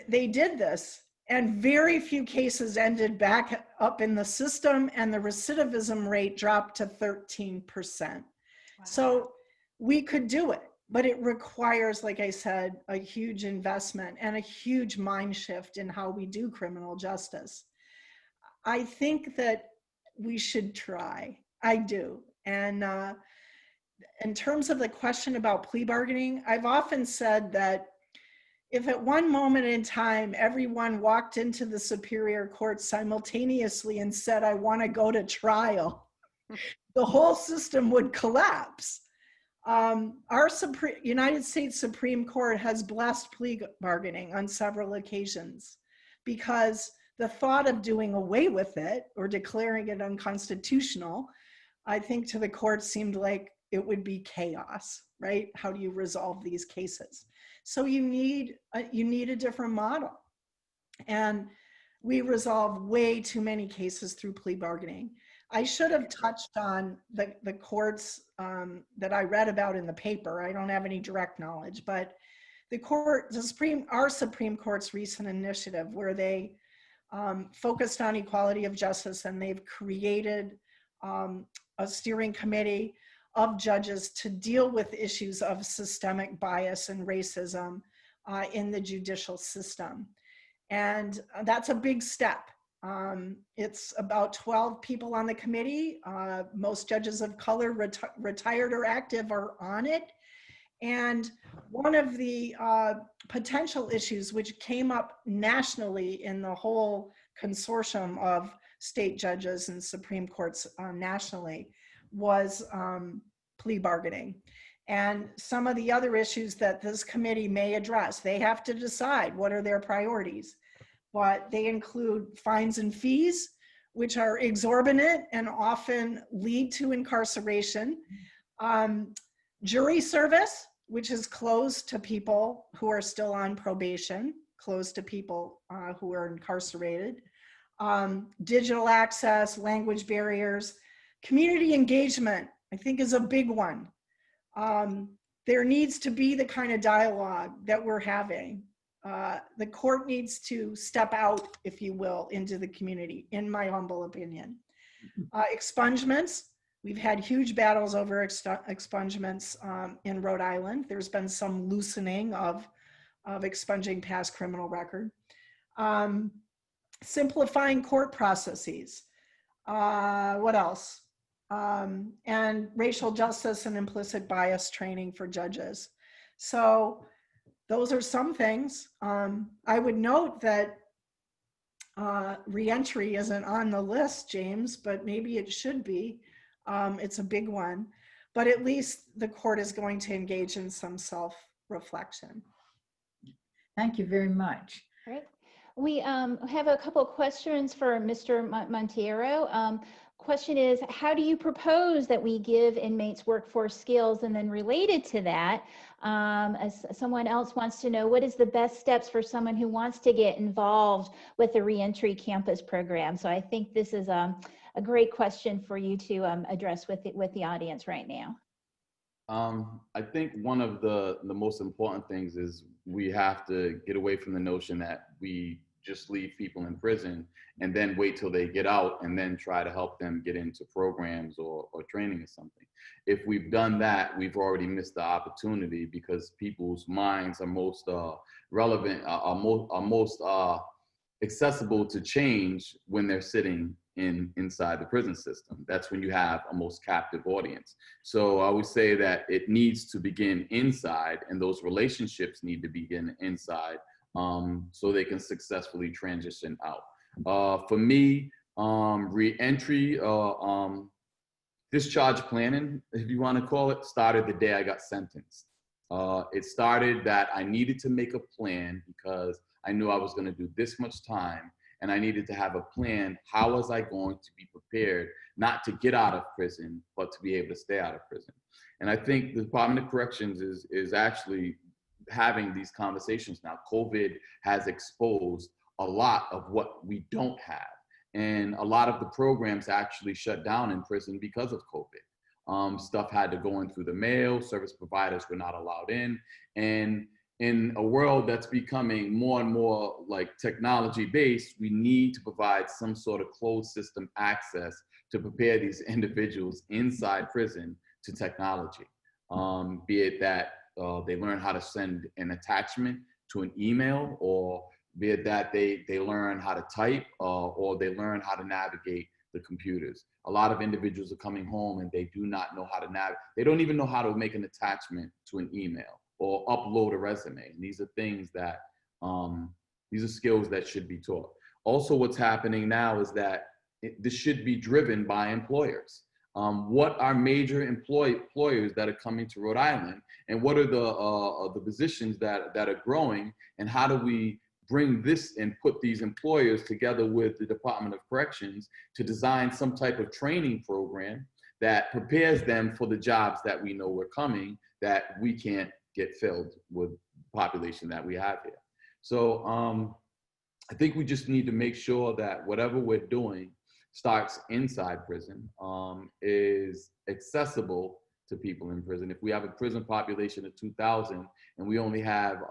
they did this, and very few cases ended back up in the system, and the recidivism rate dropped to 13%. Wow. So we could do it, but it requires, like I said, a huge investment and a huge mind shift in how we do criminal justice. I think that we should try. I do. And in terms of the question about plea bargaining, I've often said that if at one moment in time, everyone walked into the Superior Court simultaneously and said, I want to go to trial, the whole system would collapse. Our United States Supreme Court has blessed plea bargaining on several occasions because the thought of doing away with it or declaring it unconstitutional, I think to the court seemed like it would be chaos, right? How do you resolve these cases? So you need a different model. And we resolve way too many cases through plea bargaining. I should have touched on the courts that I read about in the paper. I don't have any direct knowledge, but our Supreme Court's recent initiative where they focused on equality of justice, and they've created a steering committee of judges to deal with issues of systemic bias and racism in the judicial system. And that's a big step. It's about 12 people on the committee. Most judges of color, retired or active, are on it. And one of the potential issues which came up nationally in the whole consortium of state judges and Supreme Courts nationally was plea bargaining. And some of the other issues that this committee may address, they have to decide what are their priorities. But they include fines and fees, which are exorbitant and often lead to incarceration. Jury service, which is closed to people who are still on probation, closed to people who are incarcerated. Digital access, language barriers. Community engagement, I think, is a big one. There needs to be the kind of dialogue that we're having. The court needs to step out, if you will, into the community, in my humble opinion. Expungements, we've had huge battles over expungements in Rhode Island. There's been some loosening of expunging past criminal record. Simplifying court processes. What else? And racial justice and implicit bias training for judges. So those are some things. I would note that reentry isn't on the list, James, but maybe it should be. It's a big one, but at least the court is going to engage in some self-reflection. Thank you very much. Great. We have a couple of questions for Mr. Monteiro. Question is, how do you propose that we give inmates workforce skills? And then related to that, as someone else wants to know, what is the best steps for someone who wants to get involved with the Reentry campus program? So I think this is a a great question for you to address with the audience right now. I think one of the most important things is we have to get away from the notion that we just leave people in prison and then wait till they get out and then try to help them get into programs or training or something. If we've done that, we've already missed the opportunity, because people's minds are most relevant, are most accessible to change when they're sitting inside the prison system. That's when you have a most captive audience. So I would say that it needs to begin inside, and those relationships need to begin inside, so they can successfully transition out. For me, reentry, discharge planning, if you want to call it, started the day I got sentenced. It started that I needed to make a plan, because I knew I was going to do this much time, and I needed to have a plan. How was I going to be prepared, not to get out of prison, but to be able to stay out of prison? And I think the Department of Corrections is actually having these conversations now. COVID has exposed a lot of what we don't have. And a lot of the programs actually shut down in prison because of COVID. Stuff had to go in through the mail, service providers were not allowed in. And in a world that's becoming more and more like technology based, we need to provide some sort of closed system access to prepare these individuals inside prison to technology. Be it that they learn how to send an attachment to an email, or be it that they learn how to type, or they learn how to navigate the computers. A lot of individuals are coming home and they do not know how to navigate. They don't even know how to make an attachment to an email or upload a resume. And these are things that, these are skills that should be taught. Also, what's happening now is that this should be driven by employers. What are major employers that are coming to Rhode Island, and what are the positions that are growing, and how do we bring this and put these employers together with the Department of Corrections to design some type of training program that prepares them for the jobs that we know were coming, that we can't get filled with the population that we have here. So I think we just need to make sure that whatever we're doing starts inside prison, is accessible to people in prison. If we have a prison population of 2,000 and we only have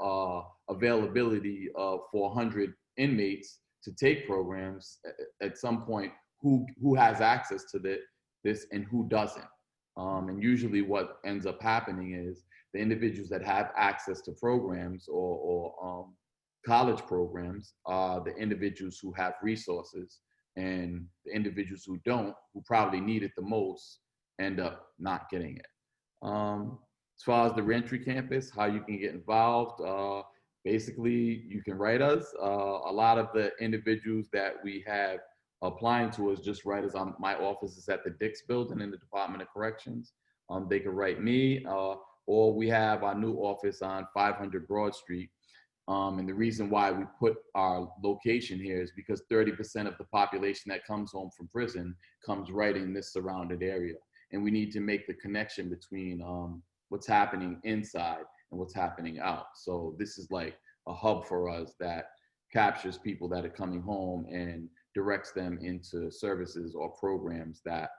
availability of 400 inmates to take programs, at some point, who has access to this and who doesn't? And usually what ends up happening is the individuals that have access to programs or college programs are the individuals who have resources, and the individuals who don't, who probably need it the most, end up not getting it. As far as the Reentry campus, how you can get involved, basically you can write us. A lot of the individuals that we have applying to us just write us. My office is at the Dix building in the Department of Corrections. They can write me, or we have our new office on 500 Broad Street. And the reason why we put our location here is because 30% of the population that comes home from prison comes right in this surrounded area. And we need to make the connection between what's happening inside and what's happening out. So this is like a hub for us that captures people that are coming home and directs them into services or programs that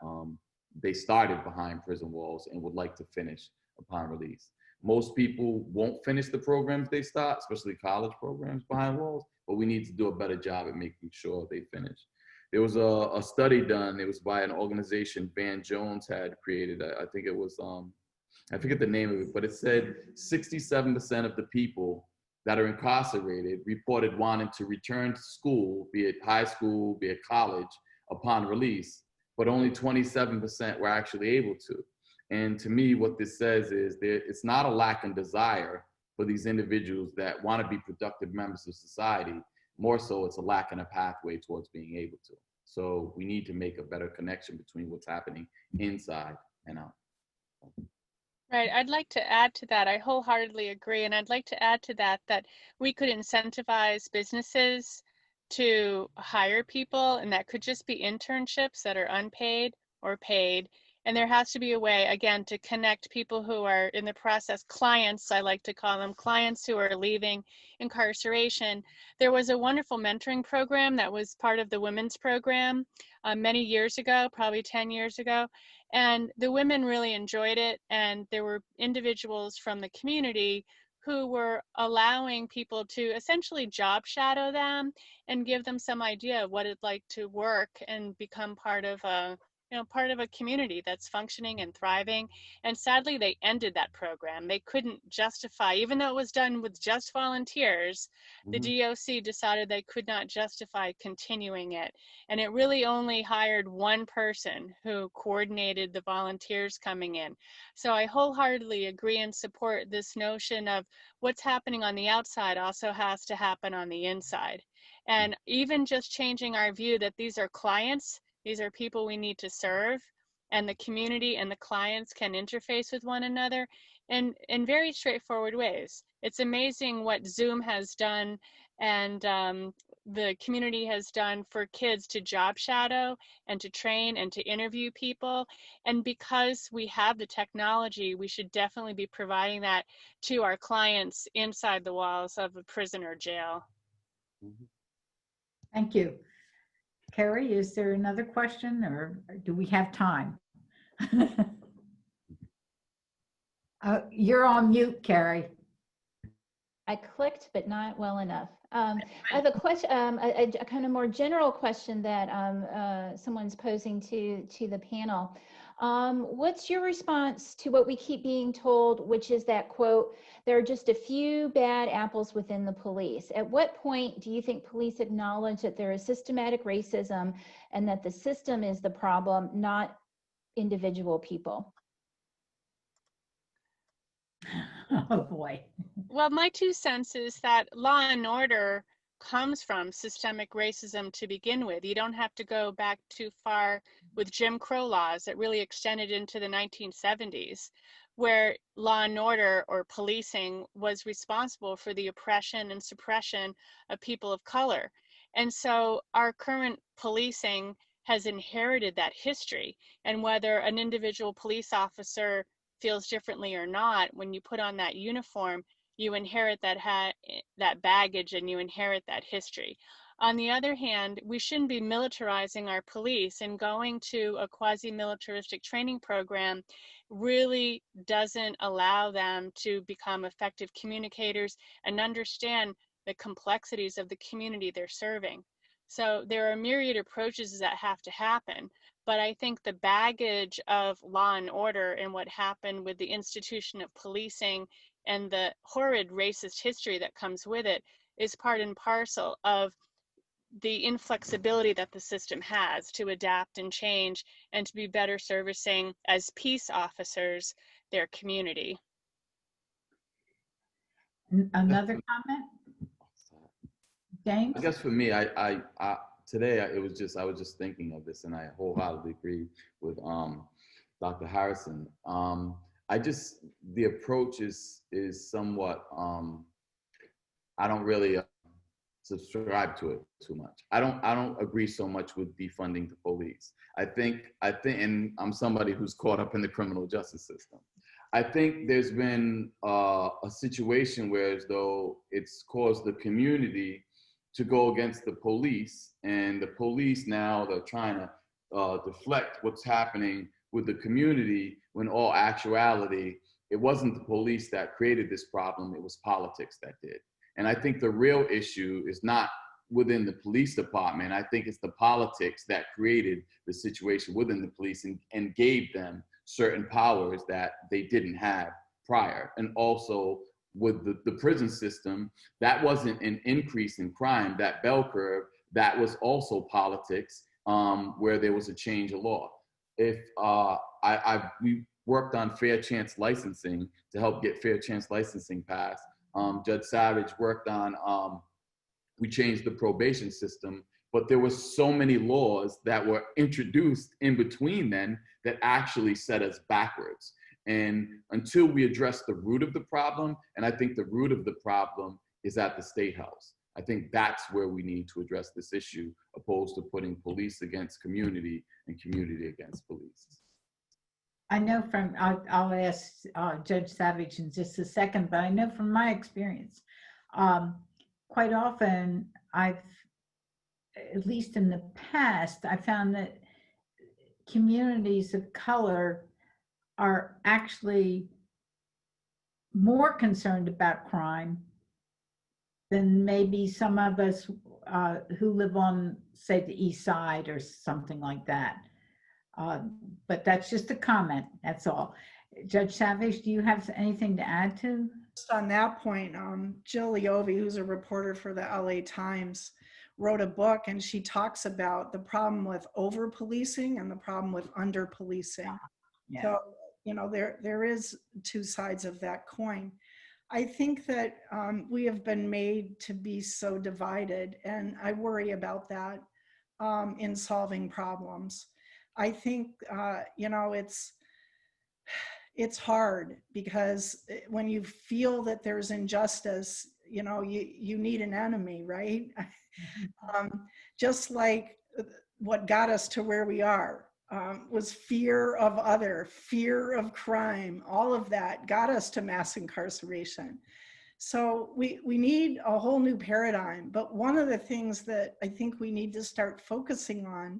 they started behind prison walls and would like to finish upon release. Most people won't finish the programs they start, especially college programs behind walls, but we need to do a better job at making sure they finish. There was a study done, it was by an organization Van Jones had created. I think it was, I forget the name of it, but it said 67% of the people that are incarcerated reported wanting to return to school, be it high school, be it college, upon release, but only 27% were actually able to. And to me, what this says is it's not a lack in desire for these individuals that want to be productive members of society. More so, it's a lack in a pathway towards being able to. So we need to make a better connection between what's happening inside and out. Right. I'd like to add to that. I wholeheartedly agree. And I'd like to add to that we could incentivize businesses to hire people, and that could just be internships that are unpaid or paid. And there has to be a way, again, to connect people who are in the process, clients, I like to call them, clients who are leaving incarceration. There was a wonderful mentoring program that was part of the women's program many years ago, probably 10 years ago. And the women really enjoyed it. And there were individuals from the community who were allowing people to essentially job shadow them and give them some idea of what it'd like to work and become part of a part of a community that's functioning and thriving. And sadly, they ended that program. They couldn't justify, even though it was done with just volunteers, the DOC decided they could not justify continuing it. And it really only hired one person who coordinated the volunteers coming in. So I wholeheartedly agree and support this notion of what's happening on the outside also has to happen on the inside. And even just changing our view that these are clients, these are people we need to serve, and the community and the clients can interface with one another in very straightforward ways. It's amazing what Zoom has done and the community has done for kids to job shadow and to train and to interview people. And because we have the technology, we should definitely be providing that to our clients inside the walls of a prison or jail. Thank you. Carrie, is there another question or do we have time? You're on mute, Carrie. I clicked, but not well enough. I have a question, a kind of more general question that someone's posing to the panel. What's your response to what we keep being told, which is that, quote, there are just a few bad apples within the police? At what point do you think police acknowledge that there is systematic racism and that the system is the problem, not individual people? Oh boy. Well, my 2 cents is that law and order comes from systemic racism to begin with. You don't have to go back too far with Jim Crow laws that really extended into the 1970s, where law and order or policing was responsible for the oppression and suppression of people of color. And so our current policing has inherited that history. And whether an individual police officer feels differently or not, when you put on that uniform, you inherit that baggage and you inherit that history. On the other hand, we shouldn't be militarizing our police, and going to a quasi-militaristic training program really doesn't allow them to become effective communicators and understand the complexities of the community they're serving. So there are myriad approaches that have to happen. But I think the baggage of law and order and what happened with the institution of policing and the horrid racist history that comes with it is part and parcel of the inflexibility that the system has to adapt and change and to be better servicing as peace officers their community. Another comment? James? I guess for me, I today I was just thinking of this, and I wholeheartedly agree with Dr. Harrison. The approach is somewhat I don't really subscribe to it too much. I don't agree so much with defunding the police. I think, and I'm somebody who's caught up in the criminal justice system. I think there's been a situation where as though it's caused the community to go against the police, and the police now they're trying to deflect what's happening with the community, when all actuality, it wasn't the police that created this problem, it was politics that did. And I think the real issue is not within the police department. I think it's the politics that created the situation within the police and gave them certain powers that they didn't have prior. And also with the prison system, that wasn't an increase in crime, that bell curve, that was also politics, where there was a change of law. If we worked on fair chance licensing to help get fair chance licensing passed. Judge Savage worked on, we changed the probation system, but there were so many laws that were introduced in between then that actually set us backwards. And until we address the root of the problem, and I think the root of the problem is at the State House. I think that's where we need to address this issue, opposed to putting police against community and community against police. I know from, I'll ask Judge Savage in just a second, but I know from my experience, quite often I've, at least in the past, I found that communities of color are actually more concerned about crime than maybe some of us who live on, say, the east side or something like that. But that's just a comment, that's all. Judge Savage, do you have anything to add to? Just on that point, Jill Leovi, who's a reporter for the LA Times, wrote a book, and she talks about the problem with over-policing and the problem with under-policing. Yeah. So, you know, there is two sides of that coin. I think that we have been made to be so divided, and I worry about that in solving problems. I think, you know, it's hard because when you feel that there's injustice, you know, you need an enemy, right? Just like what got us to where we are was fear of other, fear of crime, all of that got us to mass incarceration. So we need a whole new paradigm. But one of the things that I think we need to start focusing on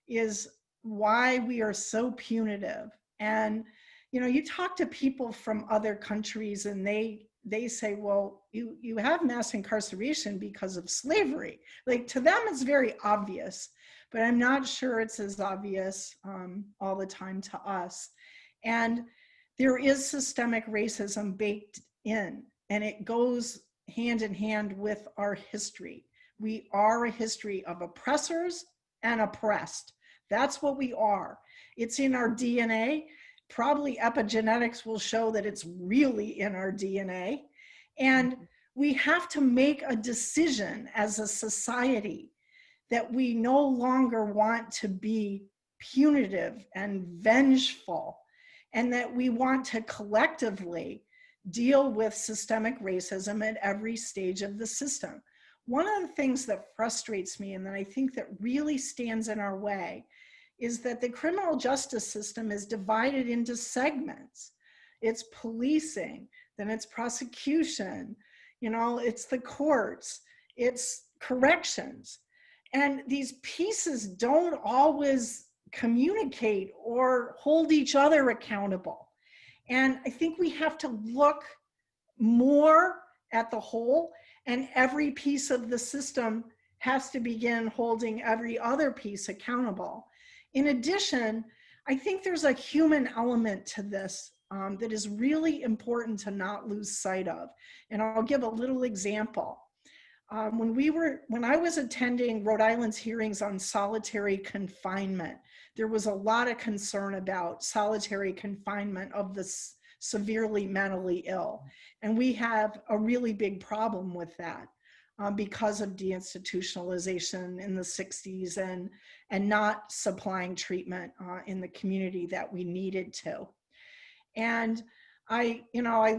is why we are so punitive. And, you know, you talk to people from other countries and they say, well, you have mass incarceration because of slavery. Like, to them, it's very obvious, but I'm not sure it's as obvious all the time to us. And there is systemic racism baked in, and it goes hand in hand with our history. We are a history of oppressors and oppressed. That's what we are. It's in our DNA. Probably epigenetics will show that it's really in our DNA. And we have to make a decision as a society that we no longer want to be punitive and vengeful, and that we want to collectively deal with systemic racism at every stage of the system. One of the things that frustrates me, and that I think that really stands in our way, is that the criminal justice system is divided into segments. It's policing, then it's prosecution, you know, it's the courts, it's corrections. And these pieces don't always communicate or hold each other accountable. And I think we have to look more at the whole, and every piece of the system has to begin holding every other piece accountable. In addition, I think there's a human element to this that is really important to not lose sight of. And I'll give a little example. When I was attending Rhode Island's hearings on solitary confinement, there was a lot of concern about solitary confinement of the severely mentally ill. And we have a really big problem with that because of deinstitutionalization in the 60s and not supplying treatment in the community that we needed to. And I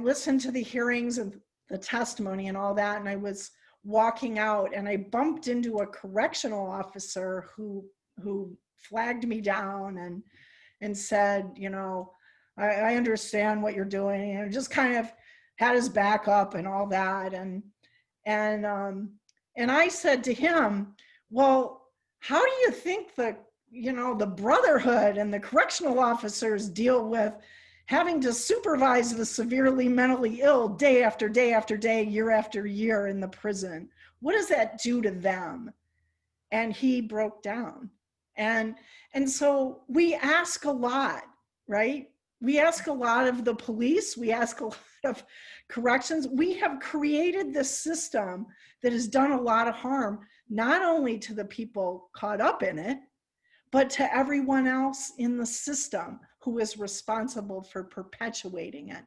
listened to the hearings and the testimony and all that, and I was walking out and I bumped into a correctional officer who flagged me down and said, you know, I understand what you're doing, and just kind of had his back up and all that. And I said to him, well, how do you think the brotherhood and the correctional officers deal with having to supervise the severely mentally ill day after day after day, year after year in the prison? What does that do to them? And he broke down. And so we ask a lot, right? We ask a lot of the police. We ask a lot of corrections. We have created this system that has done a lot of harm, not only to the people caught up in it, but to everyone else in the system who is responsible for perpetuating it.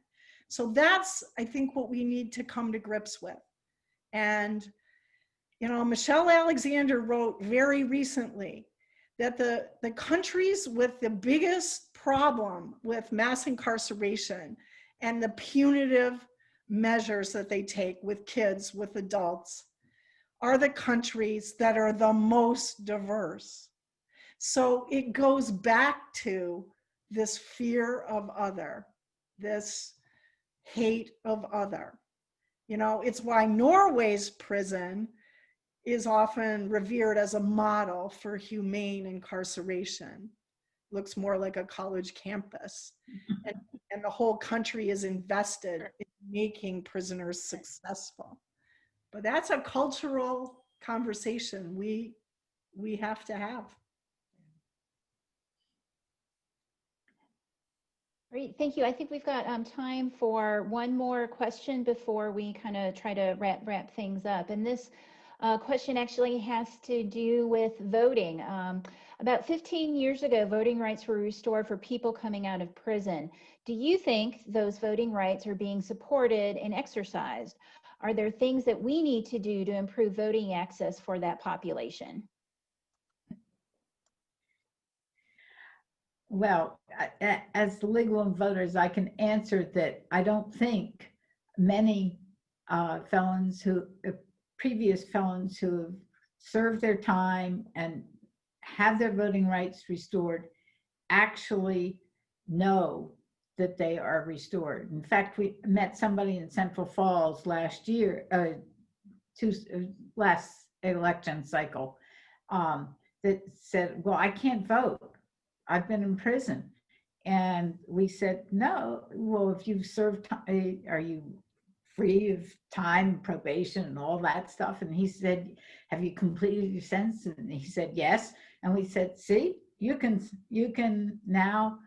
So that's, I think, what we need to come to grips with. And, you know, Michelle Alexander wrote very recently that the countries with the biggest problem with mass incarceration and the punitive measures that they take with kids, with adults, are the countries that are the most diverse. So it goes back to this fear of other, this hate of other. You know, it's why Norway's prison is often revered as a model for humane incarceration. Looks more like a college campus. And the whole country is invested in making prisoners successful. But that's a cultural conversation we have to have. Great, thank you. I think we've got time for one more question before we kind of try to wrap things up. And this question actually has to do with voting. About 15 years ago, voting rights were restored for people coming out of prison. Do you think those voting rights are being supported and exercised? Are there things that we need to do to improve voting access for that population? Well, as legal voters, I can answer that I don't think many previous felons who have served their time and have their voting rights restored actually know that they are restored. In fact, we met somebody in Central Falls last year, last election cycle, that said, well, I can't vote. I've been in prison. And we said, no, well, if you've served time, are you free of time, probation, and all that stuff? And he said, have you completed your sentence? And he said, yes. And we said, see, you can now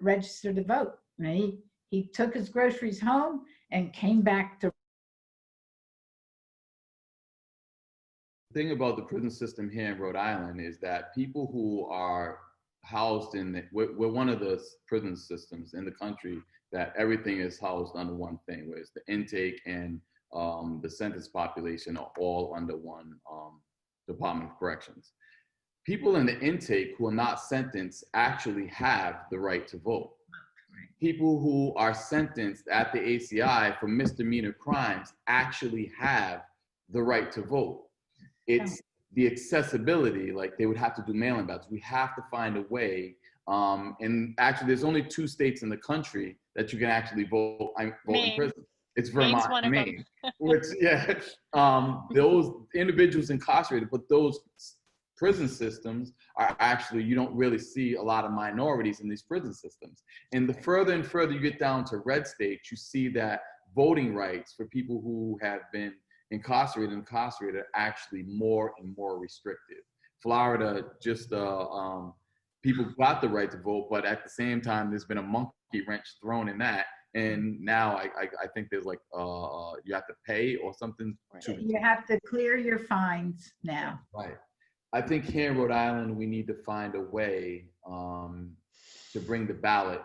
register to vote. And he took his groceries home and came back to. The thing about the prison system here in Rhode Island is that people who are housed we're one of the prison systems in the country that everything is housed under one thing, whereas the intake and the sentence population are all under one Department of Corrections. People in the intake who are not sentenced actually have the right to vote. People who are sentenced at the ACI for misdemeanor crimes actually have the right to vote. It's the accessibility, like they would have to do mail-in ballots. We have to find a way. And actually, there's only 2 states in the country that you can actually vote in prison. It's Vermont and Maine. Which, yeah, those individuals incarcerated, but those prison systems are actually, you don't really see a lot of minorities in these prison systems. And the further and further you get down to red states, you see that voting rights for people who have been incarcerated are actually more and more restrictive. Florida, just people got the right to vote, but at the same time, there's been a monkey wrench thrown in that. And now I think there's like, you have to pay or something. You have to clear your fines now. Right. I think here in Rhode Island, we need to find a way to bring the ballot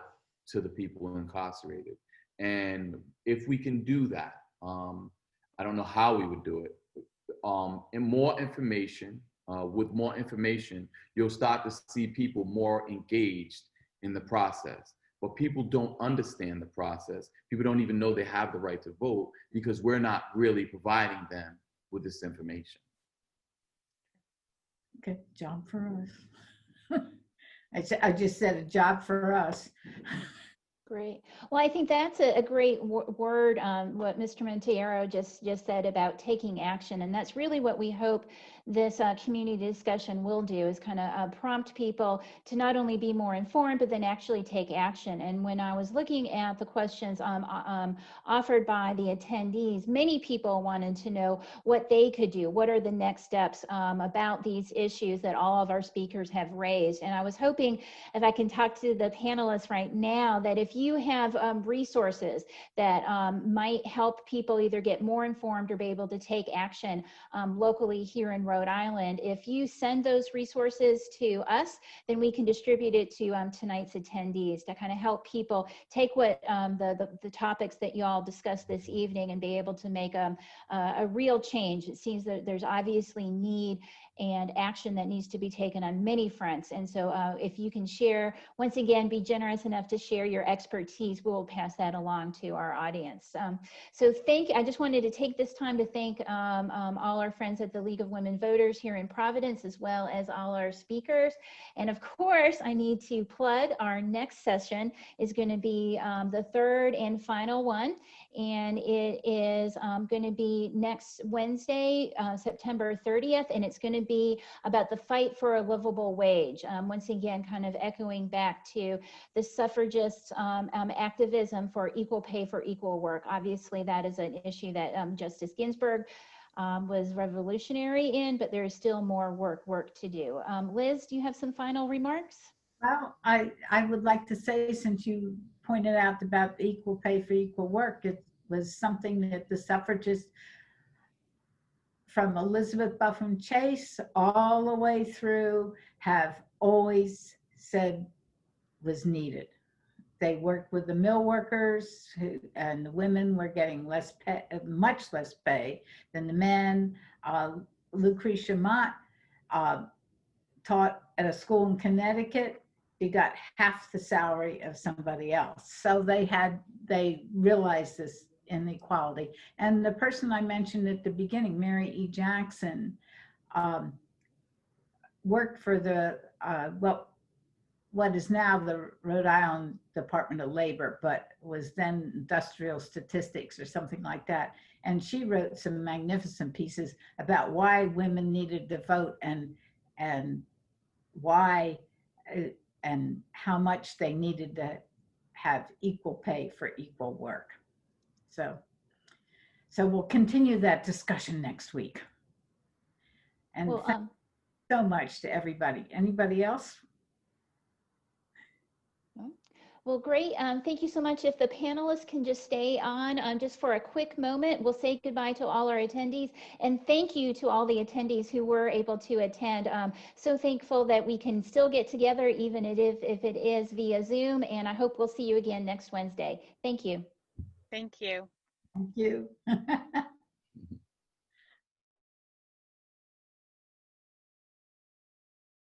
to the people incarcerated. And if we can do that, I don't know how we would do it. And more information, with more information, you'll start to see people more engaged in the process. But people don't understand the process. People don't even know they have the right to vote because we're not really providing them with this information. Okay, job for us. I just said a job for us. Great. Well, I think that's a great word, what Mr. Monteiro just said about taking action. And that's really what we hope this community discussion will do, is kind of prompt people to not only be more informed, but then actually take action. And when I was looking at the questions offered by the attendees, many people wanted to know what they could do. What are the next steps about these issues that all of our speakers have raised? And I was hoping, if I can talk to the panelists right now, that if you have resources that might help people either get more informed or be able to take action locally here in Rhode Island, if you send those resources to us, then we can distribute it to tonight's attendees to kind of help people take what the topics that you all discussed this evening and be able to make a real change. It seems that there's obviously need, and action that needs to be taken on many fronts. And so if you can share, once again, be generous enough to share your expertise, we will pass that along to our audience. So I just wanted to take this time to thank all our friends at the League of Women Voters here in Providence, as well as all our speakers. And of course, I need to plug our next session is going to be the third and final one. And it is going to be next Wednesday, September 30th, and it's going to be about the fight for a livable wage. Once again, kind of echoing back to the suffragists' activism for equal pay for equal work. Obviously, that is an issue that Justice Ginsburg was revolutionary in, but there is still more work to do. Liz, do you have some final remarks? Well, I would like to say, since you pointed out about equal pay for equal work, it was something that the suffragists from Elizabeth Buffum Chace all the way through have always said was needed. They worked with the mill workers and the women were getting less pay, much less pay than the men. Lucretia Mott taught at a school in Connecticut. She got half the salary of somebody else. So they realized this inequality. And the person I mentioned at the beginning, Mary E. Jackson, worked for the, what is now the Rhode Island Department of Labor, but was then Industrial Statistics or something like that. And she wrote some magnificent pieces about why women needed to vote and why and how much they needed to have equal pay for equal work. So we'll continue that discussion next week. And Well, thank you so much to everybody. Anybody else? Well, great. Thank you so much. If the panelists can just stay on just for a quick moment, we'll say goodbye to all our attendees. And thank you to all the attendees who were able to attend. So thankful that we can still get together, even if it is via Zoom. And I hope we'll see you again next Wednesday. Thank you. Thank you. Thank you.